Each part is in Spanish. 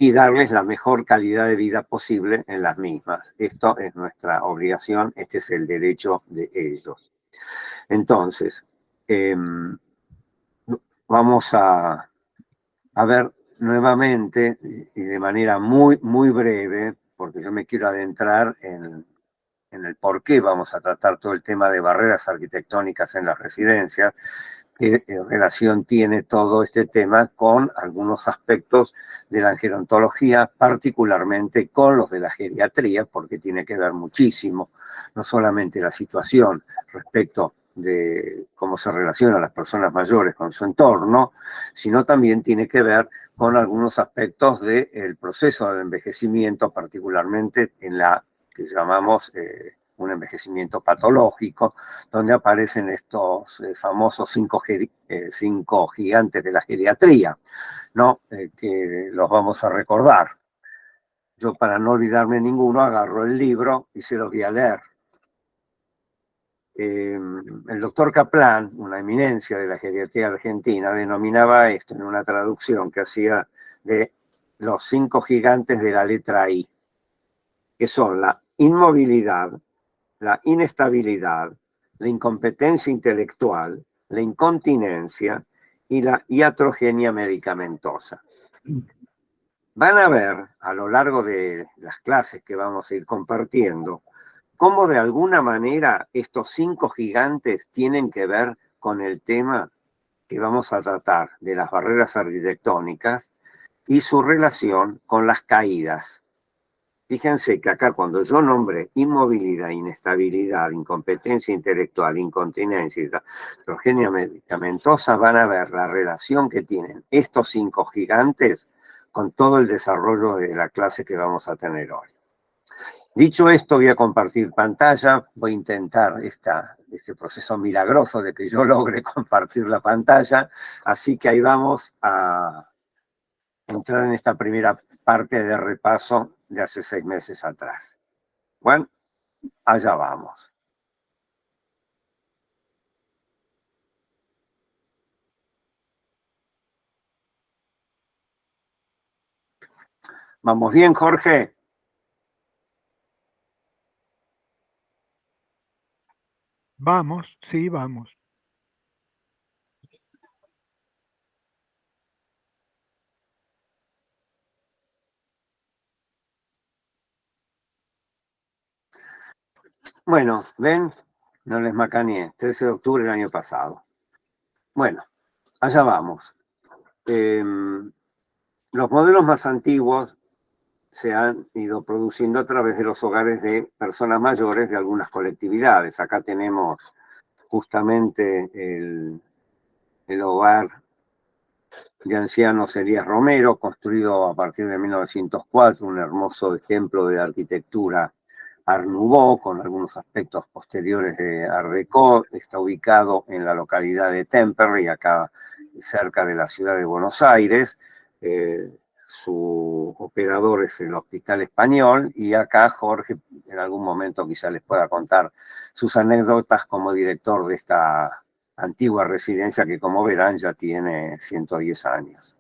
y darles la mejor calidad de vida posible en las mismas. Esto es nuestra obligación, este es el derecho de ellos. Entonces, vamos a ver nuevamente, y de manera muy, muy breve, porque yo me quiero adentrar en el por qué vamos a tratar todo el tema de barreras arquitectónicas en las residencias, qué relación tiene todo este tema con algunos aspectos de la gerontología, particularmente con los de la geriatría, porque tiene que ver muchísimo, no solamente la situación respecto de cómo se relacionan las personas mayores con su entorno, sino también tiene que ver con algunos aspectos del proceso de envejecimiento, particularmente en la que llamamos un envejecimiento patológico, donde aparecen estos famosos cinco gigantes de la geriatría, ¿no? Que los vamos a recordar. Yo, para no olvidarme ninguno, agarro el libro y se los voy a leer. El doctor Kaplan, una eminencia de la geriatría argentina, denominaba esto en una traducción que hacía de los 5 gigantes de la letra I, que son la inmovilidad, la inestabilidad, la incompetencia intelectual, la incontinencia y la iatrogenia medicamentosa. Van a ver a lo largo de las clases que vamos a ir compartiendo cómo de alguna manera estos 5 gigantes tienen que ver con el tema que vamos a tratar de las barreras arquitectónicas y su relación con las caídas. Fíjense que acá cuando yo nombré inmovilidad, inestabilidad, incompetencia intelectual, incontinencia y iatrogenia medicamentosa, van a ver la relación que tienen estos 5 gigantes con todo el desarrollo de la clase que vamos a tener hoy. Dicho esto, voy a compartir pantalla, voy a intentar este proceso milagroso de que yo logre compartir la pantalla, así que ahí vamos a entrar en esta primera parte de repaso de hace 6 meses atrás. Bueno, allá vamos. ¿Vamos bien, Jorge? Vamos, sí, vamos. Bueno, ven, no les macaneé, 13 de octubre del año pasado. Bueno, allá vamos. Los modelos más antiguos se han ido produciendo a través de los hogares de personas mayores de algunas colectividades. Acá tenemos justamente el hogar de ancianos Elías Romero, construido a partir de 1904, un hermoso ejemplo de arquitectura Art Nouveau, con algunos aspectos posteriores de Art Deco. Está ubicado en la localidad de Temperley, acá cerca de la ciudad de Buenos Aires. Su operador es el Hospital Español, y acá Jorge en algún momento quizá les pueda contar sus anécdotas como director de esta antigua residencia que, como verán, ya tiene 110 años.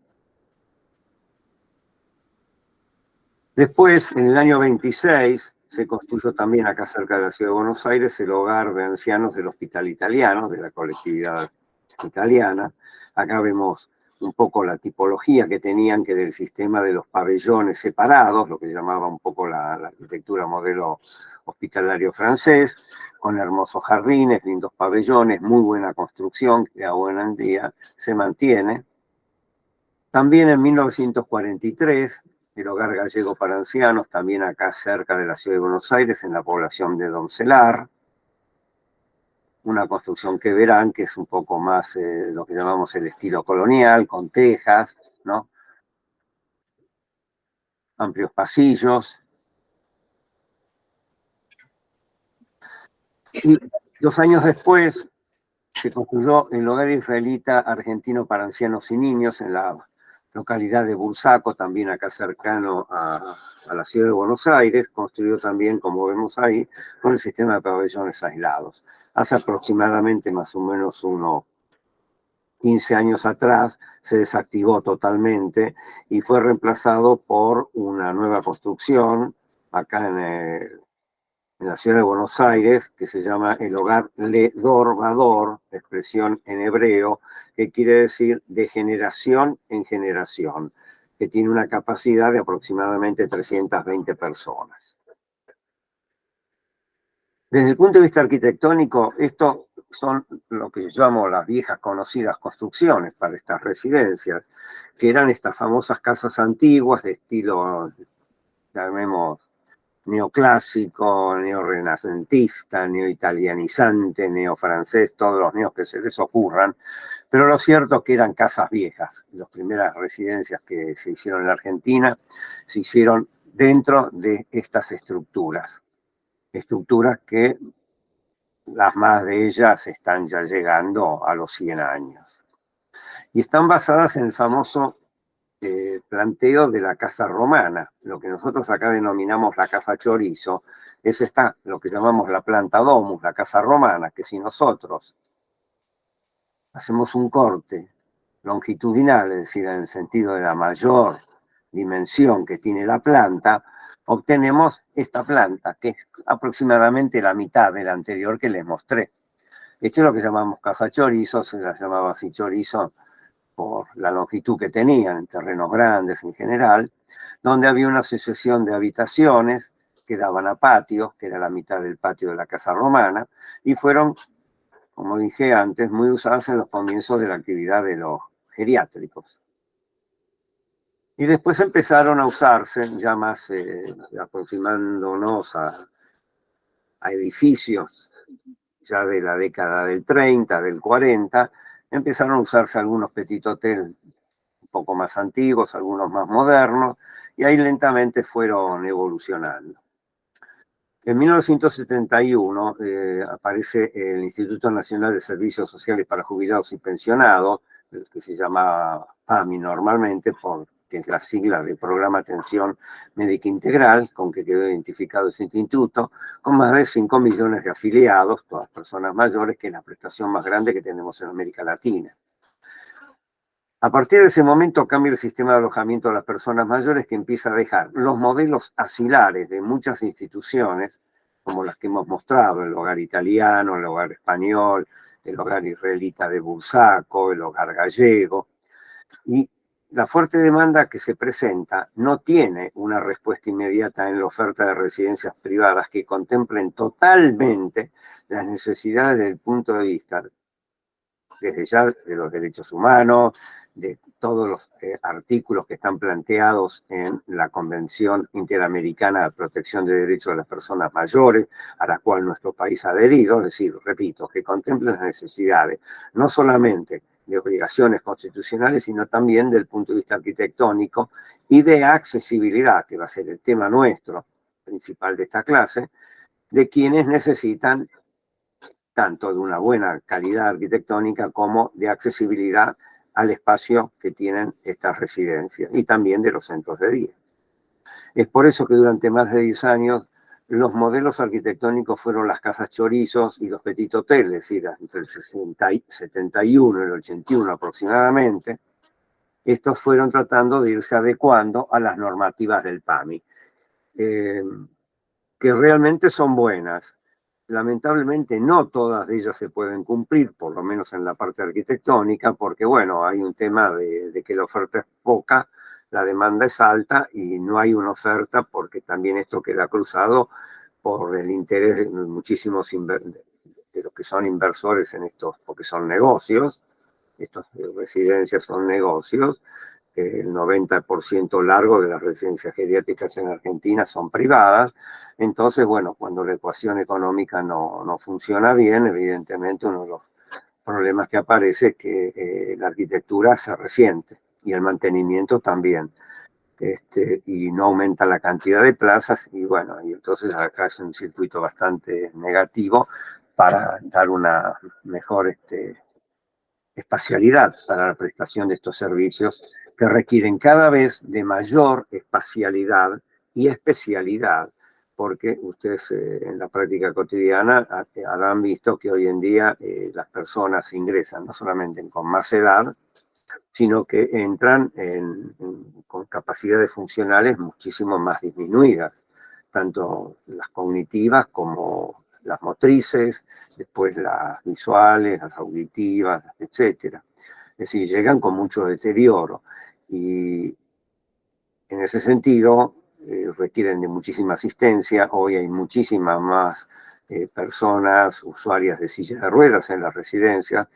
Después, en el año 26, se construyó también acá cerca de la ciudad de Buenos Aires el hogar de ancianos del Hospital Italiano, de la colectividad italiana. Acá vemos un poco la tipología que tenían, que del sistema de los pabellones separados, lo que llamaba un poco la arquitectura modelo hospitalario francés, con hermosos jardines, lindos pabellones, muy buena construcción, que aún en día se mantiene. También en 1943, el Hogar Gallego para Ancianos, también acá cerca de la ciudad de Buenos Aires, en la población de Doncelar. Una construcción que verán que es un poco más lo que llamamos el estilo colonial, con tejas, ¿no? Amplios pasillos. Y 2 años después se construyó el Hogar Israelita Argentino para Ancianos y Niños en la localidad de Bursaco, también acá cercano a la ciudad de Buenos Aires, construido también, como vemos ahí, con el sistema de pabellones aislados. Hace aproximadamente más o menos unos 15 años atrás se desactivó totalmente y fue reemplazado por una nueva construcción acá en la ciudad de Buenos Aires, que se llama el Hogar Le Dorvador, expresión en hebreo, que quiere decir de generación en generación, que tiene una capacidad de aproximadamente 320 personas. Desde el punto de vista arquitectónico, estos son lo que llamamos las viejas conocidas construcciones para estas residencias, que eran estas famosas casas antiguas de estilo, llamemos, neoclásico, neorrenacentista, neoitalianizante, neofrancés, todos los neos que se les ocurran, pero lo cierto es que eran casas viejas. Las primeras residencias que se hicieron en la Argentina se hicieron dentro de estas estructuras que las más de ellas están ya llegando a los 100 años. Y están basadas en el famoso planteo de la casa romana. Lo que nosotros acá denominamos la casa chorizo, es esta, lo que llamamos la planta domus, la casa romana, que si nosotros hacemos un corte longitudinal, es decir, en el sentido de la mayor dimensión que tiene la planta, obtenemos esta planta, que es aproximadamente la mitad de la anterior que les mostré. Esto es lo que llamamos casa chorizo, se la llamaba así chorizo por la longitud que tenían en terrenos grandes en general, donde había una asociación de habitaciones que daban a patios, que era la mitad del patio de la casa romana, y fueron, como dije antes, muy usadas en los comienzos de la actividad de los geriátricos. Y después empezaron a usarse, ya más aproximándonos a edificios ya de la década del 30, del 40, empezaron a usarse algunos petit hotels un poco más antiguos, algunos más modernos, y ahí lentamente fueron evolucionando. En 1971 aparece el Instituto Nacional de Servicios Sociales para Jubilados y Pensionados, que se llama PAMI normalmente, que es la sigla del Programa Atención Médica Integral, con que quedó identificado este instituto, con más de 5 millones de afiliados, todas personas mayores, que es la prestación más grande que tenemos en América Latina. A partir de ese momento cambia el sistema de alojamiento de las personas mayores, que empieza a dejar los modelos asilares de muchas instituciones, como las que hemos mostrado, el hogar italiano, el hogar español, el hogar israelita de Bursaco, el hogar gallego. Y la fuerte demanda que se presenta no tiene una respuesta inmediata en la oferta de residencias privadas que contemplen totalmente las necesidades desde el punto de vista, desde ya, de los derechos humanos, de todos los artículos que están planteados en la Convención Interamericana de Protección de Derechos de las Personas Mayores, a la cual nuestro país ha adherido, es decir, repito, que contemplen las necesidades, no solamente de obligaciones constitucionales, sino también del punto de vista arquitectónico y de accesibilidad, que va a ser el tema nuestro, principal de esta clase, de quienes necesitan tanto de una buena calidad arquitectónica como de accesibilidad al espacio que tienen estas residencias y también de los centros de día. Es por eso que durante más de 10 años los modelos arquitectónicos fueron las casas chorizos y los petit hotels, es decir, entre el 71 y el 81 aproximadamente. Estos fueron tratando de irse adecuando a las normativas del PAMI, que realmente son buenas. Lamentablemente no todas de ellas se pueden cumplir, por lo menos en la parte arquitectónica, porque bueno, hay un tema de que la oferta es poca, la demanda es alta y no hay una oferta, porque también esto queda cruzado por el interés de muchísimos de los que son inversores en estos, porque son negocios, estas residencias son negocios, el 90% largo de las residencias geriátricas en Argentina son privadas. Entonces, bueno, cuando la ecuación económica no funciona bien, evidentemente uno de los problemas que aparece es que la arquitectura se resiente y el mantenimiento también. Y no aumenta la cantidad de plazas y bueno, y entonces acá es un circuito bastante negativo para dar una mejor espacialidad para la prestación de estos servicios que requieren cada vez de mayor espacialidad y especialidad, porque ustedes en la práctica cotidiana habrán visto que hoy en día las personas ingresan no solamente con más edad, sino que entran con capacidades funcionales muchísimo más disminuidas, tanto las cognitivas como las motrices, después las visuales, las auditivas, etcétera. Es decir, llegan con mucho deterioro y en ese sentido requieren de muchísima asistencia. Hoy hay muchísimas más personas usuarias de silla de ruedas en las residencias,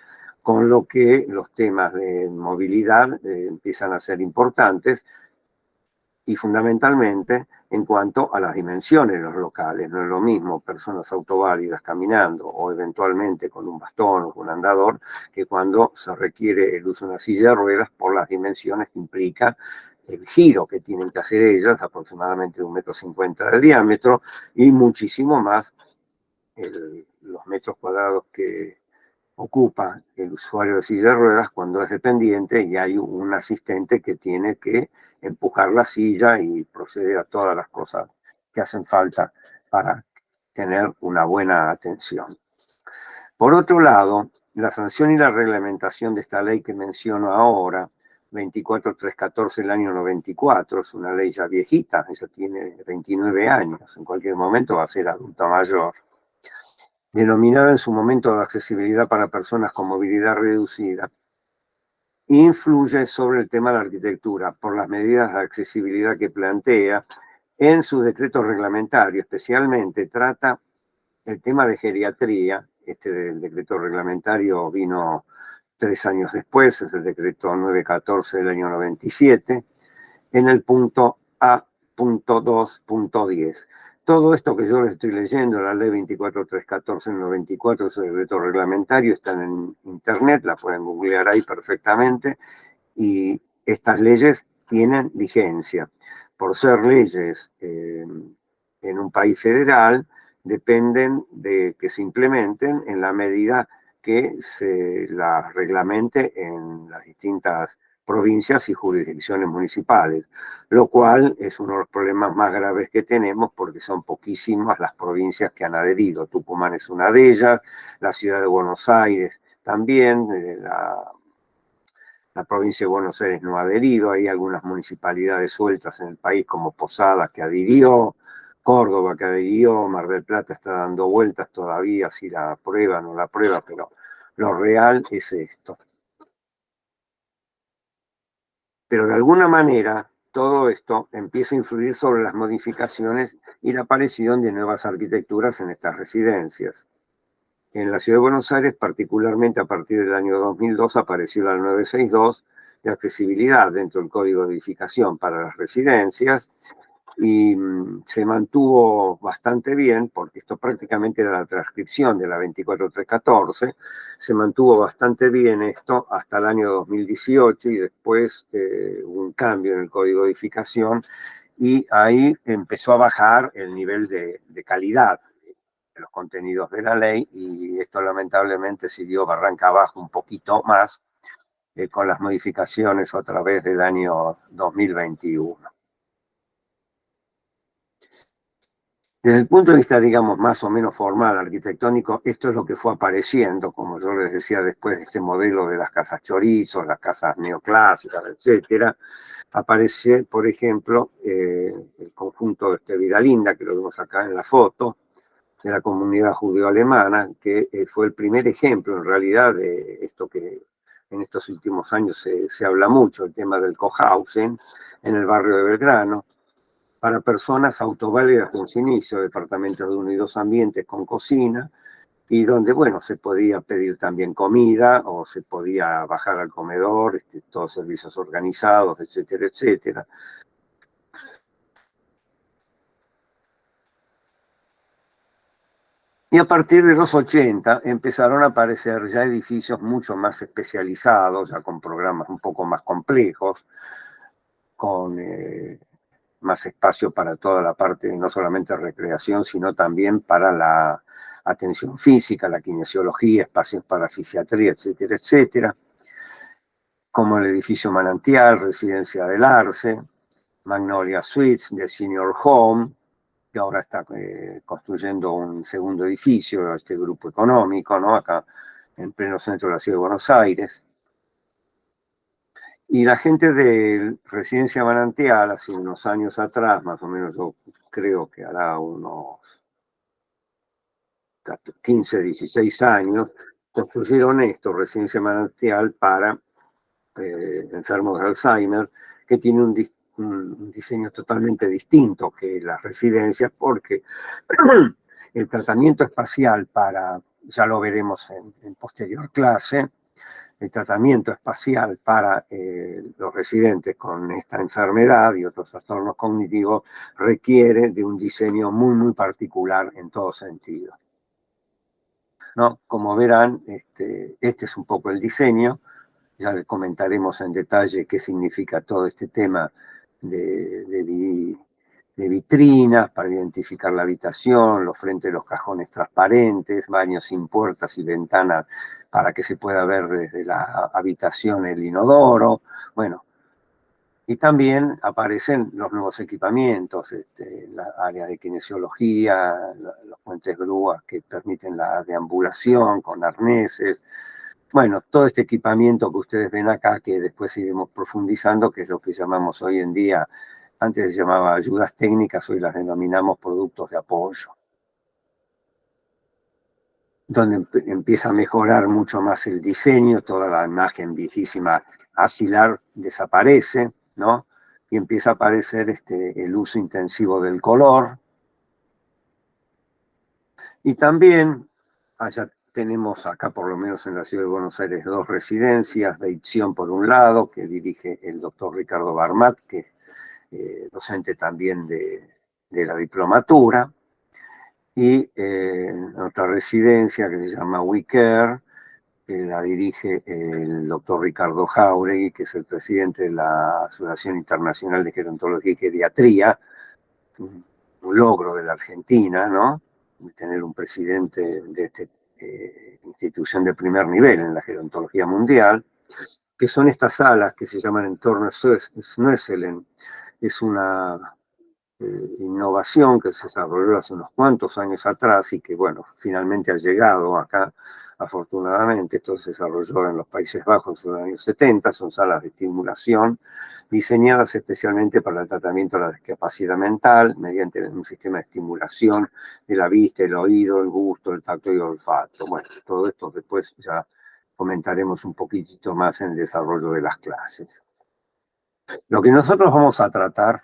con lo que los temas de movilidad empiezan a ser importantes y fundamentalmente en cuanto a las dimensiones de los locales. No es lo mismo personas autoválidas caminando o eventualmente con un bastón o con un andador que cuando se requiere el uso de una silla de ruedas por las dimensiones que implica el giro que tienen que hacer ellas, aproximadamente 1,50 m de diámetro, y muchísimo más los metros cuadrados que ocupa el usuario de silla de ruedas cuando es dependiente y hay un asistente que tiene que empujar la silla y proceder a todas las cosas que hacen falta para tener una buena atención. Por otro lado, la sanción y la reglamentación de esta ley que menciono ahora, 24314 del año 94, es una ley ya viejita, ella tiene 29 años, en cualquier momento va a ser adulta mayor, denominada en su momento de accesibilidad para personas con movilidad reducida, influye sobre el tema de la arquitectura por las medidas de accesibilidad que plantea en su decreto reglamentario. Especialmente trata el tema de geriatría. Este del decreto reglamentario vino 3 años después, es el decreto 914 del año 97, en el punto A.2.10. Todo esto que yo les estoy leyendo, la ley 24314 del 94, es el decreto reglamentario, están en internet, la pueden googlear ahí perfectamente, y estas leyes tienen vigencia. Por ser leyes en un país federal, dependen de que se implementen en la medida que se las reglamente en las distintas provincias y jurisdicciones municipales, lo cual es uno de los problemas más graves que tenemos porque son poquísimas las provincias que han adherido. Tucumán es una de ellas, la ciudad de Buenos Aires también, la provincia de Buenos Aires no ha adherido, hay algunas municipalidades sueltas en el país como Posadas que adhirió, Córdoba que adhirió, Mar del Plata está dando vueltas todavía, si la aprueba o no la aprueba, pero lo real es esto. Pero de alguna manera todo esto empieza a influir sobre las modificaciones y la aparición de nuevas arquitecturas en estas residencias. En la Ciudad de Buenos Aires, particularmente a partir del año 2002, apareció la 962 de accesibilidad dentro del Código de Edificación para las residencias y se mantuvo bastante bien, porque esto prácticamente era la transcripción de la 24314, se mantuvo bastante bien esto hasta el año 2018 y después hubo un cambio en el Código de Edificación y ahí empezó a bajar el nivel de calidad de los contenidos de la ley y esto lamentablemente siguió barranca abajo un poquito más con las modificaciones otra vez del año 2021. Desde el punto de vista, digamos, más o menos formal, arquitectónico, esto es lo que fue apareciendo, como yo les decía, después de este modelo de las casas chorizos, las casas neoclásicas, etcétera. Aparece, por ejemplo, el conjunto de Vida Linda, que lo vemos acá en la foto, de la comunidad judío-alemana, que fue el primer ejemplo, en realidad, de esto que en estos últimos años se habla mucho, el tema del cohousing, en el barrio de Belgrano, para personas autoválidas en su inicio, departamentos de 1 y 2 ambientes con cocina, y donde, bueno, se podía pedir también comida o se podía bajar al comedor, todos servicios organizados, etcétera, etcétera. Y a partir de los 80 empezaron a aparecer ya edificios mucho más especializados, ya con programas un poco más complejos, con más espacio para toda la parte, no solamente recreación, sino también para la atención física, la kinesiología, espacios para fisiatría, etcétera, etcétera, como el edificio Manantial, Residencia del Arce, Magnolia Suites, de Senior Home, que ahora está construyendo un segundo edificio, este grupo económico, ¿no? Acá en pleno centro de la ciudad de Buenos Aires. Y la gente de Residencia Manantial, hace unos años atrás, más o menos yo creo que hará unos 15, 16 años, construyeron esto, Residencia Manantial, para enfermos de Alzheimer, que tiene un diseño totalmente distinto que las residencias, porque el tratamiento espacial para, ya lo veremos en posterior clase, el tratamiento espacial para los residentes con esta enfermedad y otros trastornos cognitivos requiere de un diseño muy, muy particular en todo sentido, ¿no? Como verán, este es un poco el diseño. Ya le comentaremos en detalle qué significa todo este tema de vitrinas para identificar la habitación, los frentes de los cajones transparentes, baños sin puertas y ventanas para que se pueda ver desde la habitación el inodoro. Bueno, y también aparecen los nuevos equipamientos, la área de kinesiología, los puentes grúas que permiten la deambulación con arneses. Bueno, todo este equipamiento que ustedes ven acá, que después iremos profundizando, que es lo que llamamos hoy en día, antes se llamaba ayudas técnicas, hoy las denominamos productos de apoyo, donde empieza a mejorar mucho más el diseño, toda la imagen viejísima asilar desaparece, ¿no? Y empieza a aparecer el uso intensivo del color. Y también allá tenemos acá, por lo menos en la ciudad de Buenos Aires, dos residencias, Beitzion por un lado, que dirige el doctor Ricardo Barmat, que es docente también de la diplomatura, y otra residencia que se llama WeCare, que la dirige el doctor Ricardo Jauregui, que es el presidente de la Asociación Internacional de Gerontología y Geriatría, un logro de la Argentina, ¿no? Tener un presidente de esta institución de primer nivel en la gerontología mundial, que son estas salas que se llaman entorno Schnoeselen. Es una innovación que se desarrolló hace unos cuantos años atrás y que, bueno, finalmente ha llegado acá, afortunadamente. Esto se desarrolló en los Países Bajos en los años 70, son salas de estimulación diseñadas especialmente para el tratamiento de la discapacidad mental mediante un sistema de estimulación de la vista, el oído, el gusto, el tacto y el olfato. Bueno, todo esto después ya comentaremos un poquitito más en el desarrollo de las clases. Lo que nosotros vamos a tratar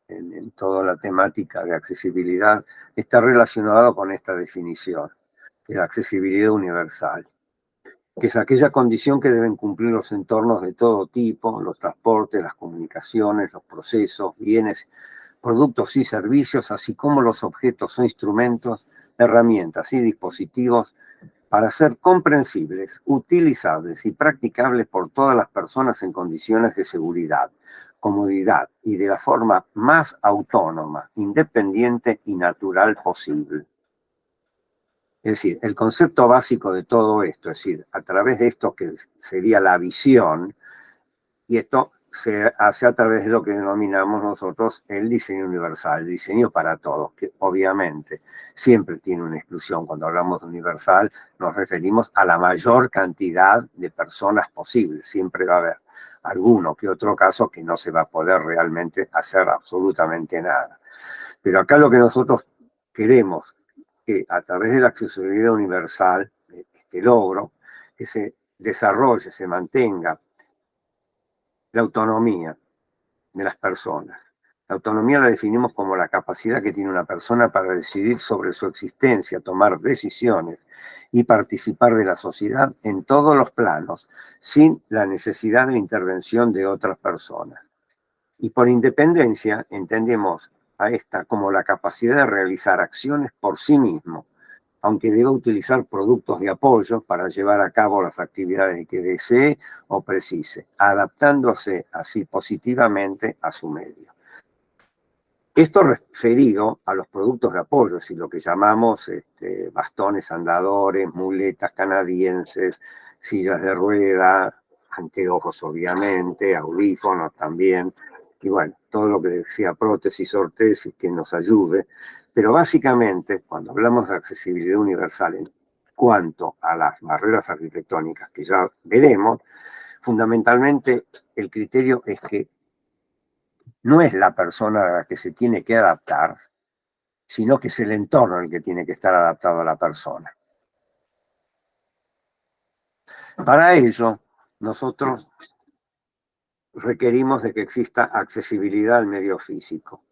en toda la temática de accesibilidad está relacionado con esta definición, de la accesibilidad universal, que es aquella condición que deben cumplir los entornos de todo tipo, los transportes, las comunicaciones, los procesos, bienes, productos y servicios, así como los objetos o instrumentos, herramientas y dispositivos para ser comprensibles, utilizables y practicables por todas las personas en condiciones de seguridad, comodidad y de la forma más autónoma, independiente y natural posible. Es decir, el concepto básico de todo esto, es decir, a través de esto que sería la visión, y esto se hace a través de lo que denominamos nosotros el diseño universal, el diseño para todos, que obviamente siempre tiene una exclusión. Cuando hablamos de universal nos referimos a la mayor cantidad de personas posible. Siempre va a haber alguno que otro caso que no se va a poder realmente hacer absolutamente nada. Pero acá lo que nosotros queremos, que a través de la accesibilidad universal, este logro, que se desarrolle, se mantenga la autonomía de las personas. La autonomía la definimos como la capacidad que tiene una persona para decidir sobre su existencia, tomar decisiones y participar de la sociedad en todos los planos, sin la necesidad de intervención de otras personas. Y por independencia entendemos a esta como la capacidad de realizar acciones por sí mismo, aunque deba utilizar productos de apoyo para llevar a cabo las actividades que desee o precise, adaptándose así positivamente a su medio. Esto referido a los productos de apoyo, es decir, lo que llamamos bastones andadores, muletas canadienses, sillas de rueda, anteojos obviamente, audífonos también, y bueno, todo lo que decía prótesis, ortesis, que nos ayude, pero básicamente, cuando hablamos de accesibilidad universal en cuanto a las barreras arquitectónicas, que ya veremos, fundamentalmente el criterio es que no es la persona a la que se tiene que adaptar, sino que es el entorno el que tiene que estar adaptado a la persona. Para ello, nosotros requerimos de que exista accesibilidad al medio físico.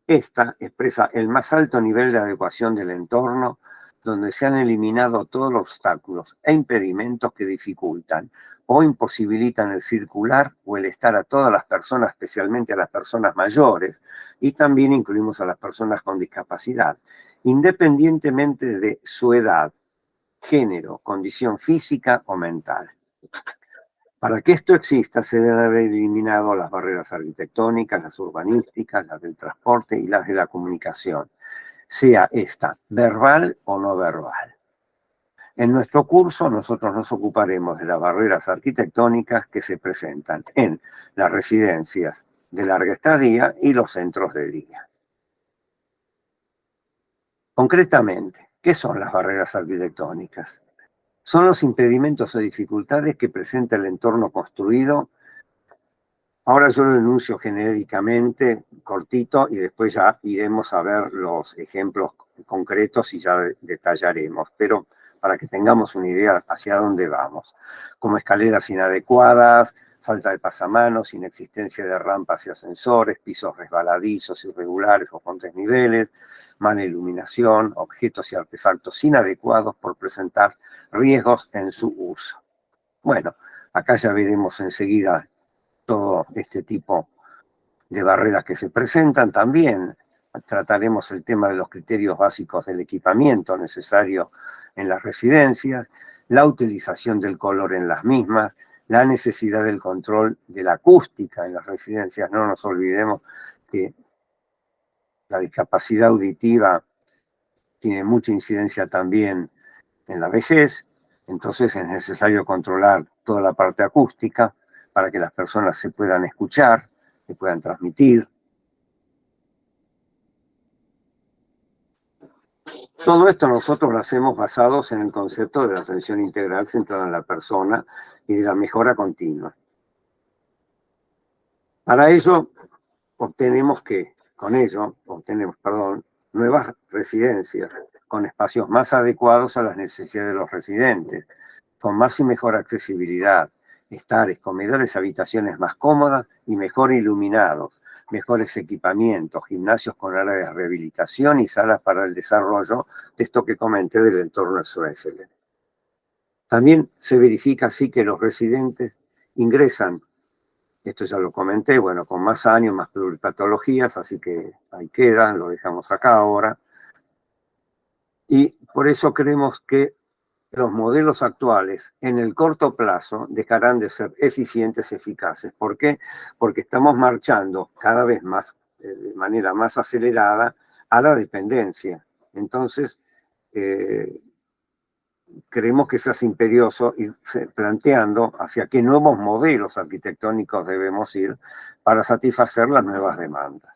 Esta expresa el más alto nivel de adecuación del entorno, donde se han eliminado todos los obstáculos e impedimentos que dificultan o imposibilitan el circular o el estar a todas las personas, especialmente a las personas mayores, y también incluimos a las personas con discapacidad, independientemente de su edad, género, condición física o mental. Para que esto exista, se deben haber eliminado las barreras arquitectónicas, las urbanísticas, las del transporte y las de la comunicación, sea esta verbal o no verbal. En nuestro curso nosotros nos ocuparemos de las barreras arquitectónicas que se presentan en las residencias de larga estadía y los centros de día. Concretamente, ¿qué son las barreras arquitectónicas? Son los impedimentos o dificultades que presenta el entorno construido. Ahora yo lo enuncio genéricamente, cortito, y después ya iremos a ver los ejemplos concretos y ya detallaremos, pero para que tengamos una idea hacia dónde vamos. Como escaleras inadecuadas, falta de pasamanos, inexistencia de rampas y ascensores, pisos resbaladizos, irregulares o con desniveles, mala iluminación, objetos y artefactos inadecuados por presentar riesgos en su uso. Bueno, acá ya veremos enseguida todo este tipo de barreras que se presentan. También trataremos el tema de los criterios básicos del equipamiento necesario en las residencias, la utilización del color en las mismas, la necesidad del control de la acústica en las residencias. No nos olvidemos que la discapacidad auditiva tiene mucha incidencia también en la vejez, entonces es necesario controlar toda la parte acústica para que las personas se puedan escuchar, se puedan transmitir. Todo esto nosotros lo hacemos basados en el concepto de la atención integral centrada en la persona y de la mejora continua. Para ello, obtenemos nuevas residencias con espacios más adecuados a las necesidades de los residentes, con más y mejor accesibilidad, estares, comedores, habitaciones más cómodas y mejor iluminados, mejores equipamientos, gimnasios con áreas de rehabilitación y salas para el desarrollo de esto que comenté del entorno SOSL. También se verifica así que los residentes ingresan, esto ya lo comenté, bueno, con más años, más pluripatologías, así que ahí queda, lo dejamos acá ahora. Y por eso creemos que los modelos actuales en el corto plazo dejarán de ser eficientes, eficaces. ¿Por qué? Porque estamos marchando cada vez más, de manera más acelerada, a la dependencia. Entonces, creemos que se hace imperioso irse planteando hacia qué nuevos modelos arquitectónicos debemos ir para satisfacer las nuevas demandas.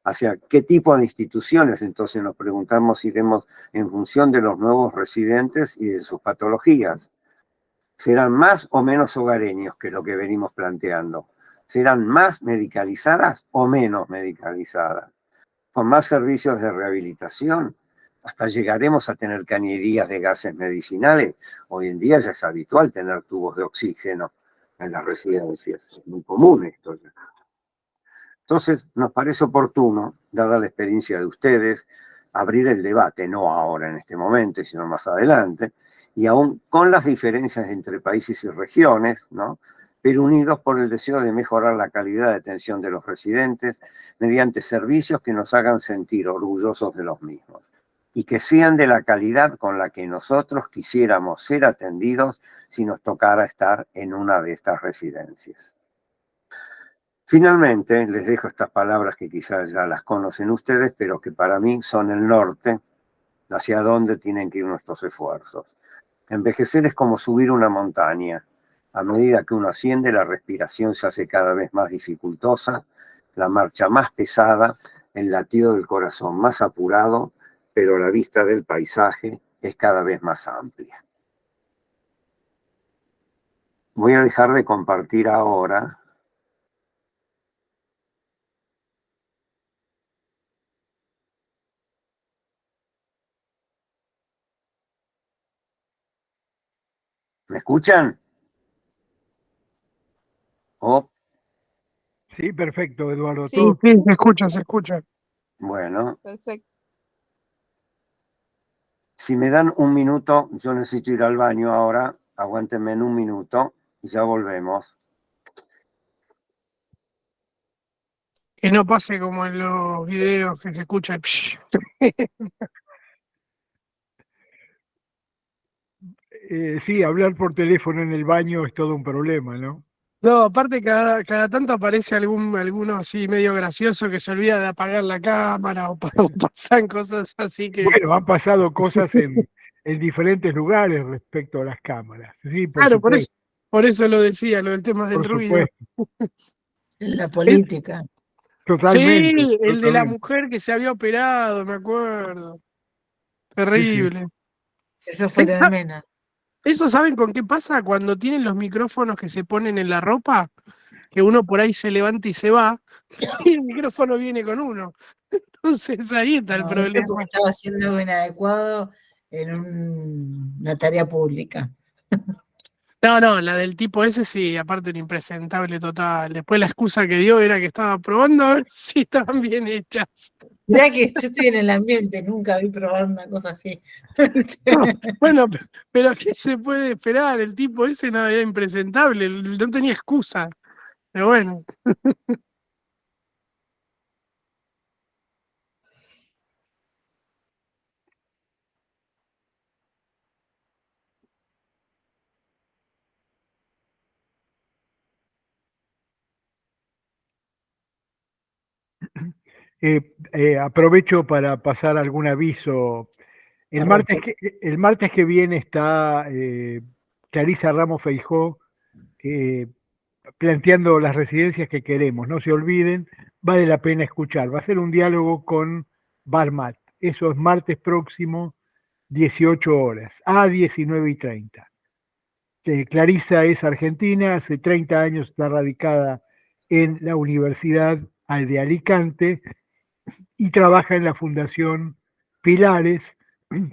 Hacia qué tipo de instituciones, entonces nos preguntamos, iremos en función de los nuevos residentes y de sus patologías. ¿Serán más o menos hogareños, que es lo que venimos planteando? ¿Serán más medicalizadas o menos medicalizadas? ¿Con más servicios de rehabilitación? Hasta llegaremos a tener cañerías de gases medicinales. Hoy en día ya es habitual tener tubos de oxígeno en las residencias. Es muy común esto ya. Entonces, nos parece oportuno, dada la experiencia de ustedes, abrir el debate, no ahora en este momento, sino más adelante, y aún con las diferencias entre países y regiones, ¿no? Pero unidos por el deseo de mejorar la calidad de atención de los residentes mediante servicios que nos hagan sentir orgullosos de los mismos y que sean de la calidad con la que nosotros quisiéramos ser atendidos si nos tocara estar en una de estas residencias. Finalmente, les dejo estas palabras que quizás ya las conocen ustedes, pero que para mí son el norte hacia donde tienen que ir nuestros esfuerzos. Envejecer es como subir una montaña. A medida que uno asciende, la respiración se hace cada vez más dificultosa, la marcha más pesada, el latido del corazón más apurado, pero la vista del paisaje es cada vez más amplia. Voy a dejar de compartir ahora. ¿Me escuchan? Oh, Sí, perfecto, Eduardo. Sí, Todo. sí, se escucha, se escucha. bueno. Perfecto. Si me dan un minuto, yo necesito ir al baño ahora. Aguántenme en un minuto y ya volvemos. Que no pase como en los videos que se escucha el psh. Sí, hablar por teléfono en el baño es todo un problema, ¿no? No, aparte cada tanto aparece alguno así medio gracioso que se olvida de apagar la cámara o pasan cosas así que. Bueno, han pasado cosas en diferentes lugares respecto a las cámaras. Sí, Claro, por eso lo decía, lo del tema del por ruido. supuesto, La política. Sí, totalmente, el de la totalmente. mujer que se había operado, me acuerdo. Sí, sí. Terrible. Eso fue de Mena. ¿Eso saben con qué pasa? Cuando tienen los micrófonos que se ponen en la ropa, que uno por ahí se levanta y se va, y el micrófono viene con uno. Entonces ahí está el No, eso porque problema. estaba haciendo algo inadecuado en una tarea pública. No, la del tipo ese sí, aparte un impresentable total. Después la excusa que dio era que estaba probando a ver si estaban bien hechas. Mirá que yo estoy en el ambiente, nunca vi probar una cosa así. No, bueno, pero ¿qué se puede esperar? El tipo ese no, era impresentable, no tenía excusa. Pero bueno. Aprovecho para pasar algún aviso. El martes que viene está Clarisa Ramos Feijó eh, planteando las residencias que queremos. No se olviden, vale la pena escuchar. Va a ser un diálogo con Barmat. Eso es martes próximo, 18 horas, a 19:30. Clarisa es argentina, hace 30 años está radicada en la Universidad de Alicante y trabaja en la Fundación Pilares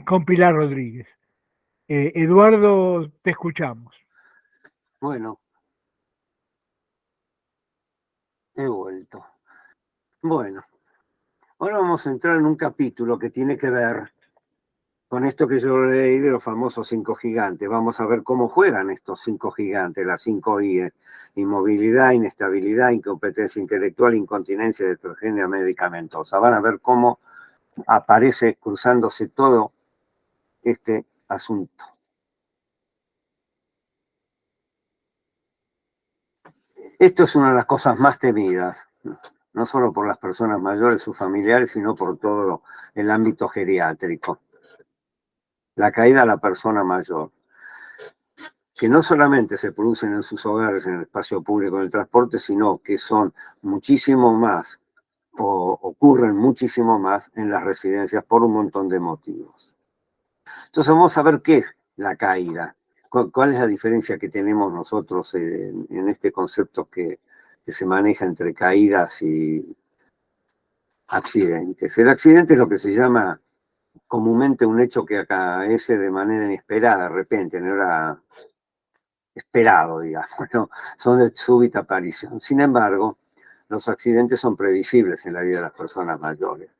con Pilar Rodríguez. Eduardo, te escuchamos. Bueno, he vuelto. Bueno, ahora vamos a entrar en un capítulo que tiene que ver con esto que yo leí de los famosos 5 gigantes. Vamos a ver cómo juegan estos 5 gigantes, las 5 I: inmovilidad, inestabilidad, incompetencia intelectual, incontinencia heterogénea medicamentosa. Van a ver cómo aparece cruzándose todo este asunto. Esto es una de las cosas más temidas, no solo por las personas mayores, sus familiares, sino por todo el ámbito geriátrico. La caída de la persona mayor, que no solamente se producen en sus hogares, en el espacio público, en el transporte, sino que son muchísimo más, o ocurren muchísimo más en las residencias por un montón de motivos. Entonces vamos a ver qué es la caída, cuál es la diferencia que tenemos nosotros en este concepto que se maneja entre caídas y accidentes. El accidente es lo que se llama comúnmente un hecho que acaece de manera inesperada, de repente, no era esperado, digamos, ¿no? Son de súbita aparición. Sin embargo, los accidentes son previsibles en la vida de las personas mayores.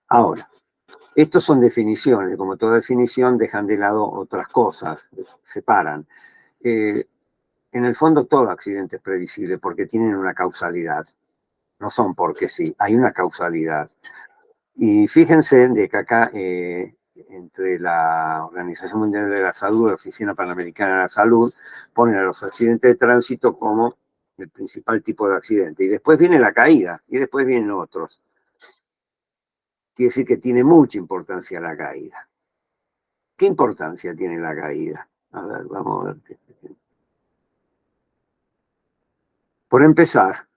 Ahora, estos son definiciones, como toda definición dejan de lado otras cosas, separan. En el fondo todo accidente es previsible porque tienen una causalidad, no son porque sí, hay una causalidad. Y fíjense de que acá, entre la Organización Mundial de la Salud y la Oficina Panamericana de la Salud, ponen a los accidentes de tránsito como el principal tipo de accidente. Y después viene la caída, y después vienen otros. Quiere decir que tiene mucha importancia la caída. ¿Qué importancia tiene la caída? A ver, vamos a ver. Por empezar,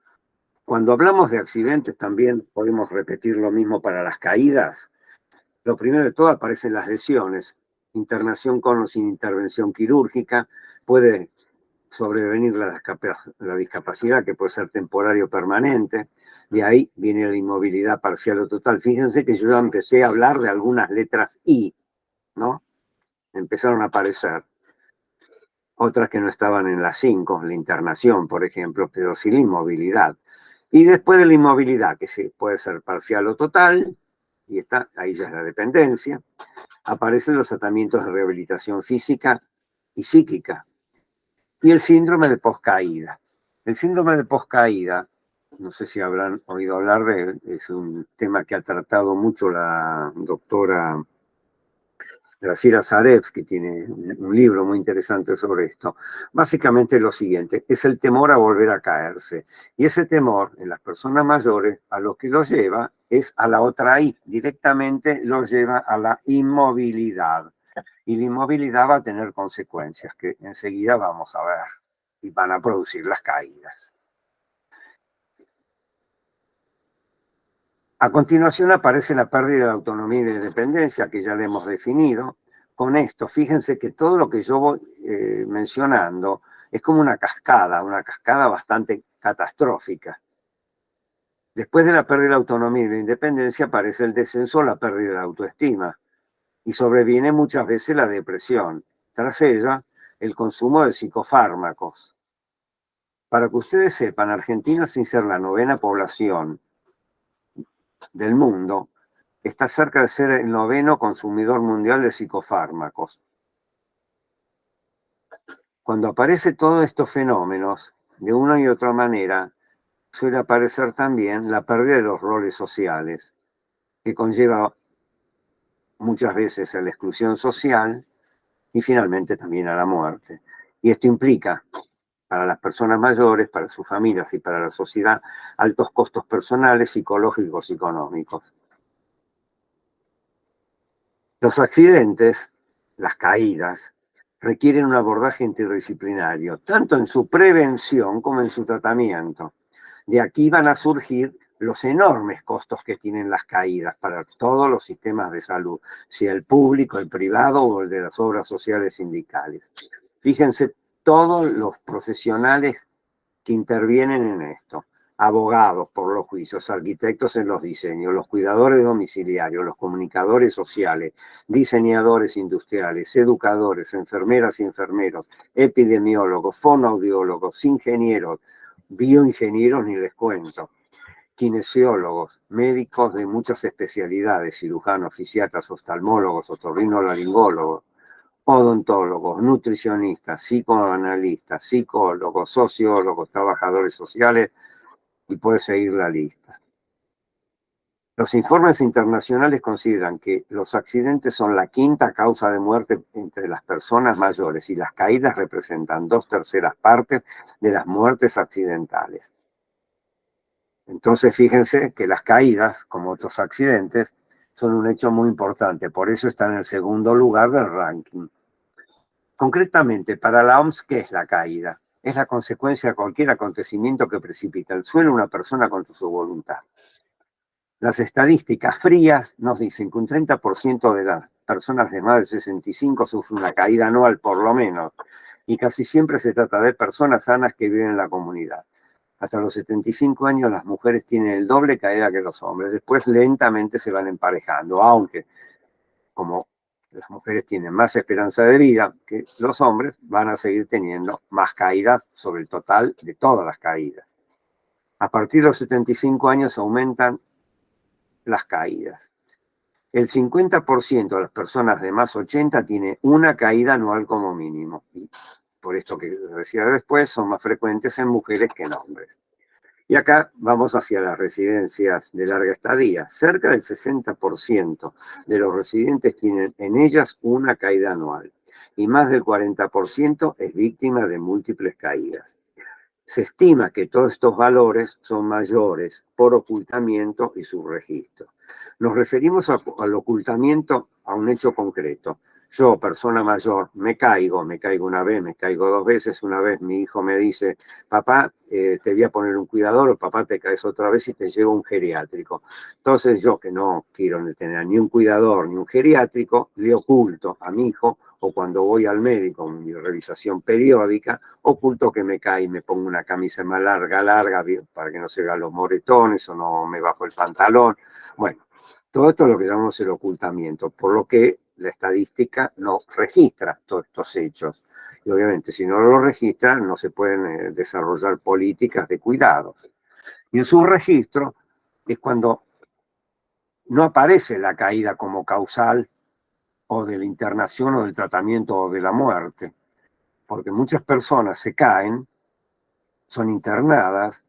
cuando hablamos de accidentes también podemos repetir lo mismo para las caídas. Lo primero de todo aparecen las lesiones. Internación con o sin intervención quirúrgica. Puede sobrevenir la discapacidad, que puede ser temporaria o permanente. De ahí viene la inmovilidad parcial o total. Fíjense que yo ya empecé a hablar de algunas letras I, ¿no? Empezaron a aparecer. Otras que no estaban en las 5, la internación, por ejemplo, pero sí la inmovilidad. Y después de la inmovilidad, que sí, puede ser parcial o total, y ahí ya es la dependencia, aparecen los tratamientos de rehabilitación física y psíquica. Y el síndrome de poscaída. El síndrome de poscaída, no sé si habrán oído hablar de él, es un tema que ha tratado mucho la doctora Graciela Zarevsky, que tiene un libro muy interesante sobre esto. Básicamente es lo siguiente, es el temor a volver a caerse. Y ese temor en las personas mayores a lo que lo lleva es a la otra I, directamente lo lleva a la inmovilidad. Y la inmovilidad va a tener consecuencias que enseguida vamos a ver y van a producir las caídas. A continuación aparece la pérdida de autonomía y de dependencia, que ya le hemos definido. Con esto, fíjense que todo lo que yo voy mencionando es como una cascada bastante catastrófica. Después de la pérdida de la autonomía y de la independencia aparece el descenso, la pérdida de autoestima. Y sobreviene muchas veces la depresión. Tras ella, el consumo de psicofármacos. Para que ustedes sepan, Argentina, sin ser la 9ª población del mundo, está cerca de ser el 9º consumidor mundial de psicofármacos. Cuando aparecen todos estos fenómenos, de una y otra manera, suele aparecer también la pérdida de los roles sociales, que conlleva muchas veces a la exclusión social y finalmente también a la muerte. Y esto implica, para las personas mayores, para sus familias y para la sociedad, altos costos personales, psicológicos y económicos. Los accidentes, las caídas, requieren un abordaje interdisciplinario, tanto en su prevención como en su tratamiento. De aquí van a surgir los enormes costos que tienen las caídas para todos los sistemas de salud, sea el público, el privado o el de las obras sociales sindicales. Fíjense todos los profesionales que intervienen en esto. Abogados por los juicios, arquitectos en los diseños, los cuidadores domiciliarios, los comunicadores sociales, diseñadores industriales, educadores, enfermeras y enfermeros, epidemiólogos, fonoaudiólogos, ingenieros, bioingenieros, ni les cuento, kinesiólogos, médicos de muchas especialidades, cirujanos, fisiatras, oftalmólogos, otorrinolaringólogos, odontólogos, nutricionistas, psicoanalistas, psicólogos, sociólogos, trabajadores sociales, y puede seguir la lista. Los informes internacionales consideran que los accidentes son la 5ª causa de muerte entre las personas mayores y las caídas representan 2/3 partes de las muertes accidentales. Entonces fíjense que las caídas, como otros accidentes, son un hecho muy importante, por eso está en el 2º lugar del ranking. Concretamente, para la OMS, ¿qué es la caída? Es la consecuencia de cualquier acontecimiento que precipita al suelo una persona contra su voluntad. Las estadísticas frías nos dicen que un 30% de las personas de más de 65 sufren una caída anual por lo menos, y casi siempre se trata de personas sanas que viven en la comunidad. Hasta los 75 años las mujeres tienen el doble caída que los hombres, después lentamente se van emparejando, aunque como las mujeres tienen más esperanza de vida que los hombres, van a seguir teniendo más caídas sobre el total de todas las caídas. A partir de los 75 años aumentan las caídas. El 50% de las personas de más 80 tiene una caída anual como mínimo. Y por esto que decía después, son más frecuentes en mujeres que en hombres. Y acá vamos hacia las residencias de larga estadía. Cerca del 60% de los residentes tienen en ellas una caída anual. Y más del 40% es víctima de múltiples caídas. Se estima que todos estos valores son mayores por ocultamiento y subregistro. Nos referimos al ocultamiento a un hecho concreto. yo, persona mayor, me caigo una vez, me caigo 2 veces, una vez mi hijo me dice, papá, te voy a poner un cuidador, o papá, te caes otra vez y te llevo un geriátrico. Entonces yo, que no quiero tener ni un cuidador ni un geriátrico, le oculto a mi hijo, o cuando voy al médico en mi revisación periódica, oculto que me cae y me pongo una camisa más larga, para que no se vean los moretones o no me bajo el pantalón. Bueno, todo esto es lo que llamamos el ocultamiento, por lo que la estadística no registra todos estos hechos. Y obviamente, si no lo registra, no se pueden desarrollar políticas de cuidados. Y el subregistro es cuando no aparece la caída como causal o de la internación o del tratamiento o de la muerte, porque muchas personas se caen, son internadas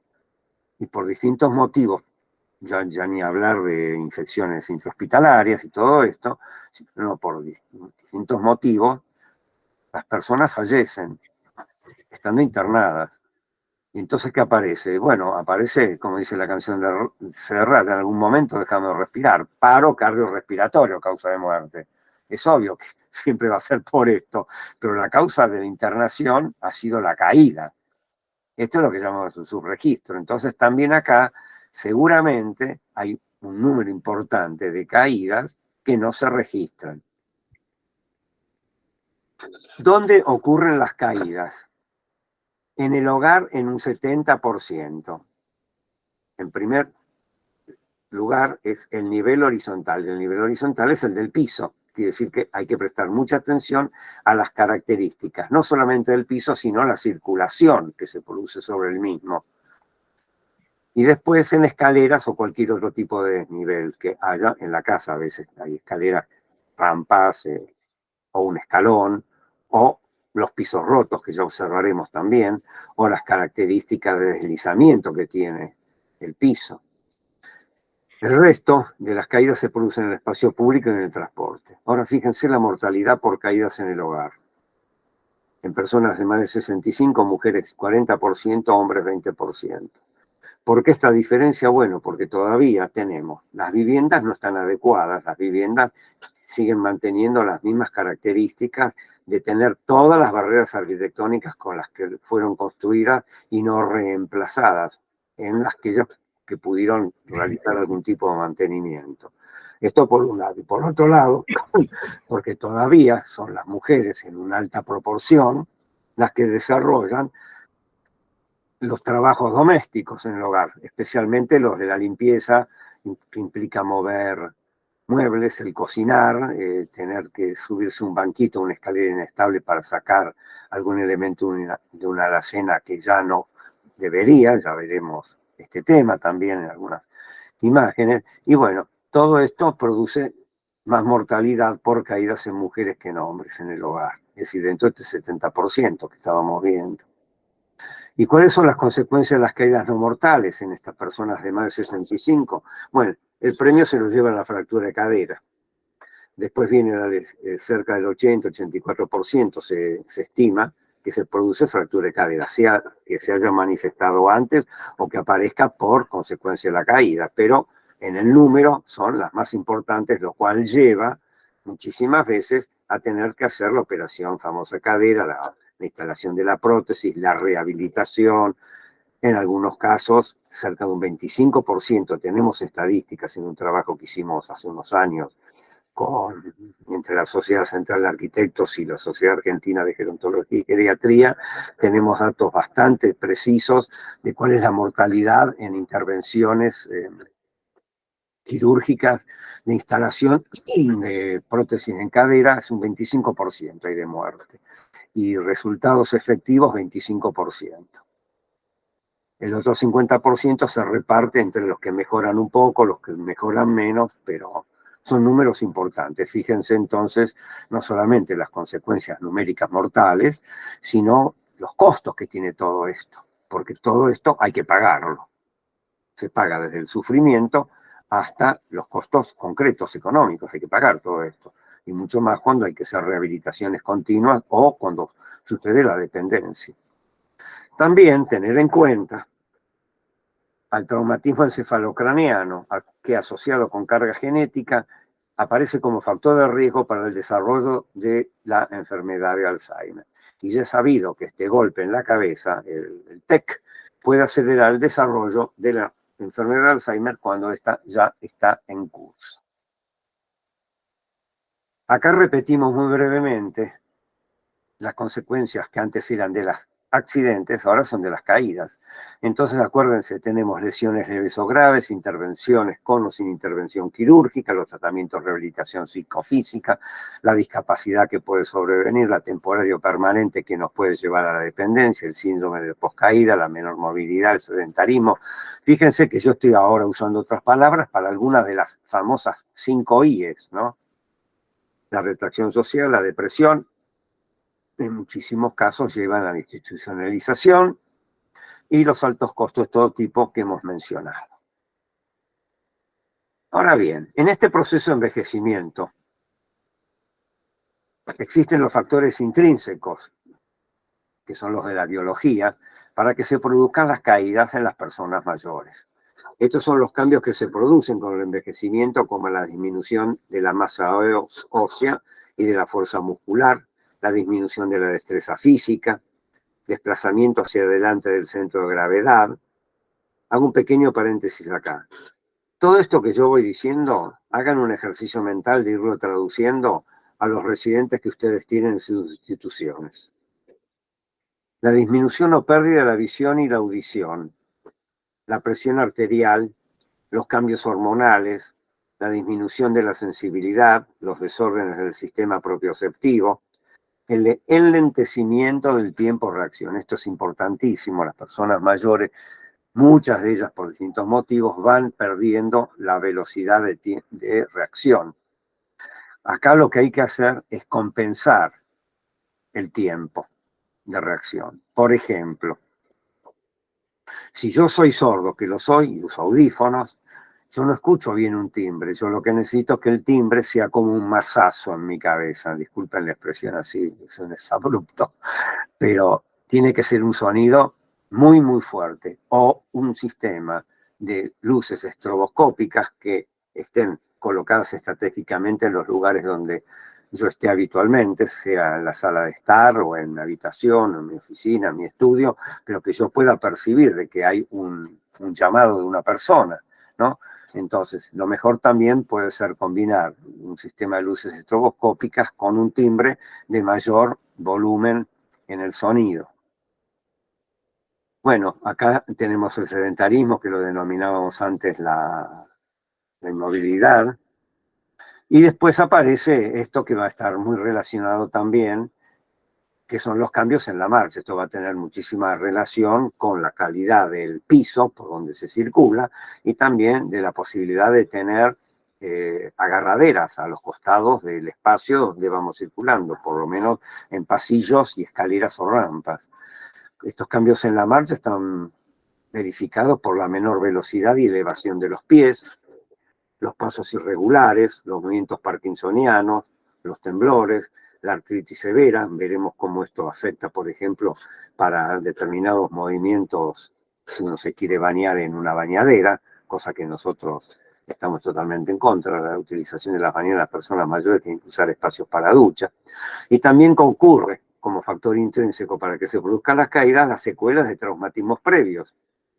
y por distintos motivos, ya ni hablar de infecciones intrahospitalarias y todo esto, no, por distintos motivos, las personas fallecen estando internadas. Y entonces, ¿qué aparece? Bueno, aparece, como dice la canción de Serrat, en algún momento dejando de respirar, paro cardiorrespiratorio, causa de muerte. Es obvio que siempre va a ser por esto, pero la causa de la internación ha sido la caída. Esto es lo que llamamos un subregistro. Entonces, también acá, seguramente, hay un número importante de caídas que no se registran. ¿Dónde ocurren las caídas? En el hogar en un 70%. En primer lugar es el nivel horizontal. El nivel horizontal es el del piso. Quiere decir que hay que prestar mucha atención a las características, no solamente del piso, sino la circulación que se produce sobre el mismo. Y después en escaleras o cualquier otro tipo de nivel que haya en la casa. A veces hay escaleras, rampas o un escalón, o los pisos rotos, que ya observaremos también, o las características de deslizamiento que tiene el piso. El resto de las caídas se producen en el espacio público y en el transporte. Ahora fíjense la mortalidad por caídas en el hogar. En personas de más de 65, mujeres 40%, hombres 20%. ¿Por qué esta diferencia? Bueno, porque todavía tenemos, las viviendas no están adecuadas, las viviendas siguen manteniendo las mismas características de tener todas las barreras arquitectónicas con las que fueron construidas y no reemplazadas en las que pudieron realizar algún tipo de mantenimiento. Esto por un lado. Y por otro lado, porque todavía son las mujeres en una alta proporción las que desarrollan los trabajos domésticos en el hogar, especialmente los de la limpieza, que implica mover muebles, el cocinar, tener que subirse un banquito, una escalera inestable para sacar algún elemento de una alacena que ya no debería, ya veremos este tema también en algunas imágenes, y bueno, todo esto produce más mortalidad por caídas en mujeres que en hombres en el hogar, es decir, dentro de este 70% que estábamos viendo. ¿Y cuáles son las consecuencias de las caídas no mortales en estas personas de más de 65? Bueno, el premio se lo lleva la fractura de cadera. Después viene cerca del 80-84% se estima que se produce fractura de cadera, sea que se haya manifestado antes o que aparezca por consecuencia de la caída, pero en el número son las más importantes, lo cual lleva muchísimas veces a tener que hacer la operación famosa cadera, la instalación de la prótesis, la rehabilitación. En algunos casos, cerca de un 25%, tenemos estadísticas en un trabajo que hicimos hace unos años entre la Sociedad Central de Arquitectos y la Sociedad Argentina de Gerontología y Geriatría, tenemos datos bastante precisos de cuál es la mortalidad en intervenciones quirúrgicas de instalación de prótesis en cadera, es un 25% hay de muerte. Y resultados efectivos, 25%. El otro 50% se reparte entre los que mejoran un poco, los que mejoran menos, pero son números importantes. Fíjense entonces no solamente las consecuencias numéricas mortales, sino los costos que tiene todo esto, porque todo esto hay que pagarlo. Se paga desde el sufrimiento hasta los costos concretos económicos, hay que pagar todo esto. Y mucho más cuando hay que hacer rehabilitaciones continuas o cuando sucede la dependencia. También tener en cuenta al traumatismo encefalocraneano, que asociado con carga genética, aparece como factor de riesgo para el desarrollo de la enfermedad de Alzheimer. Y ya es sabido que este golpe en la cabeza, el TEC, puede acelerar el desarrollo de la enfermedad de Alzheimer cuando esta ya está en curso. Acá repetimos muy brevemente las consecuencias que antes eran de los accidentes, ahora son de las caídas. Entonces, acuérdense, tenemos lesiones leves o graves, intervenciones con o sin intervención quirúrgica, los tratamientos de rehabilitación psicofísica, la discapacidad que puede sobrevenir, la temporaria o permanente que nos puede llevar a la dependencia, el síndrome de poscaída, la menor movilidad, el sedentarismo. Fíjense que yo estoy ahora usando otras palabras para algunas de las famosas 5 I's, ¿no? La retracción social, la depresión, en muchísimos casos llevan a la institucionalización y los altos costos de todo tipo que hemos mencionado. Ahora bien, en este proceso de envejecimiento existen los factores intrínsecos, que son los de la biología, para que se produzcan las caídas en las personas mayores. Estos son los cambios que se producen con el envejecimiento, como la disminución de la masa ósea y de la fuerza muscular, la disminución de la destreza física, desplazamiento hacia adelante del centro de gravedad. Hago un pequeño paréntesis acá. Todo esto que yo voy diciendo, hagan un ejercicio mental de irlo traduciendo a los residentes que ustedes tienen en sus instituciones. La disminución o pérdida de la visión y la audición, la presión arterial, los cambios hormonales, la disminución de la sensibilidad, los desórdenes del sistema propioceptivo, el enlentecimiento del tiempo de reacción. Esto es importantísimo. Las personas mayores, muchas de ellas por distintos motivos, van perdiendo la velocidad de reacción. Acá lo que hay que hacer es compensar el tiempo de reacción. Por ejemplo, si yo soy sordo, que lo soy, y uso audífonos, yo no escucho bien un timbre. Yo lo que necesito es que el timbre sea como un mazazo en mi cabeza. Disculpen la expresión así, es un exabrupto. Pero tiene que ser un sonido muy, muy fuerte. O un sistema de luces estroboscópicas que estén colocadas estratégicamente en los lugares donde yo esté habitualmente, sea en la sala de estar o en mi habitación, o en mi oficina, en mi estudio, pero que yo pueda percibir de que hay un llamado de una persona, ¿no? Entonces, lo mejor también puede ser combinar un sistema de luces estroboscópicas con un timbre de mayor volumen en el sonido. Bueno, acá tenemos el sedentarismo, que lo denominábamos antes la inmovilidad, y después aparece esto que va a estar muy relacionado también, que son los cambios en la marcha. Esto va a tener muchísima relación con la calidad del piso por donde se circula y también de la posibilidad de tener agarraderas a los costados del espacio donde vamos circulando, por lo menos en pasillos y escaleras o rampas. Estos cambios en la marcha están verificados por la menor velocidad y elevación de los pies, los pasos irregulares, los movimientos parkinsonianos, los temblores, la artritis severa. Veremos cómo esto afecta, por ejemplo, para determinados movimientos, si uno se quiere bañar en una bañadera, cosa que nosotros estamos totalmente en contra de la utilización de las bañaderas. Las personas mayores tienen que usar espacios para ducha. Y también concurre como factor intrínseco para que se produzcan las caídas las secuelas de traumatismos previos.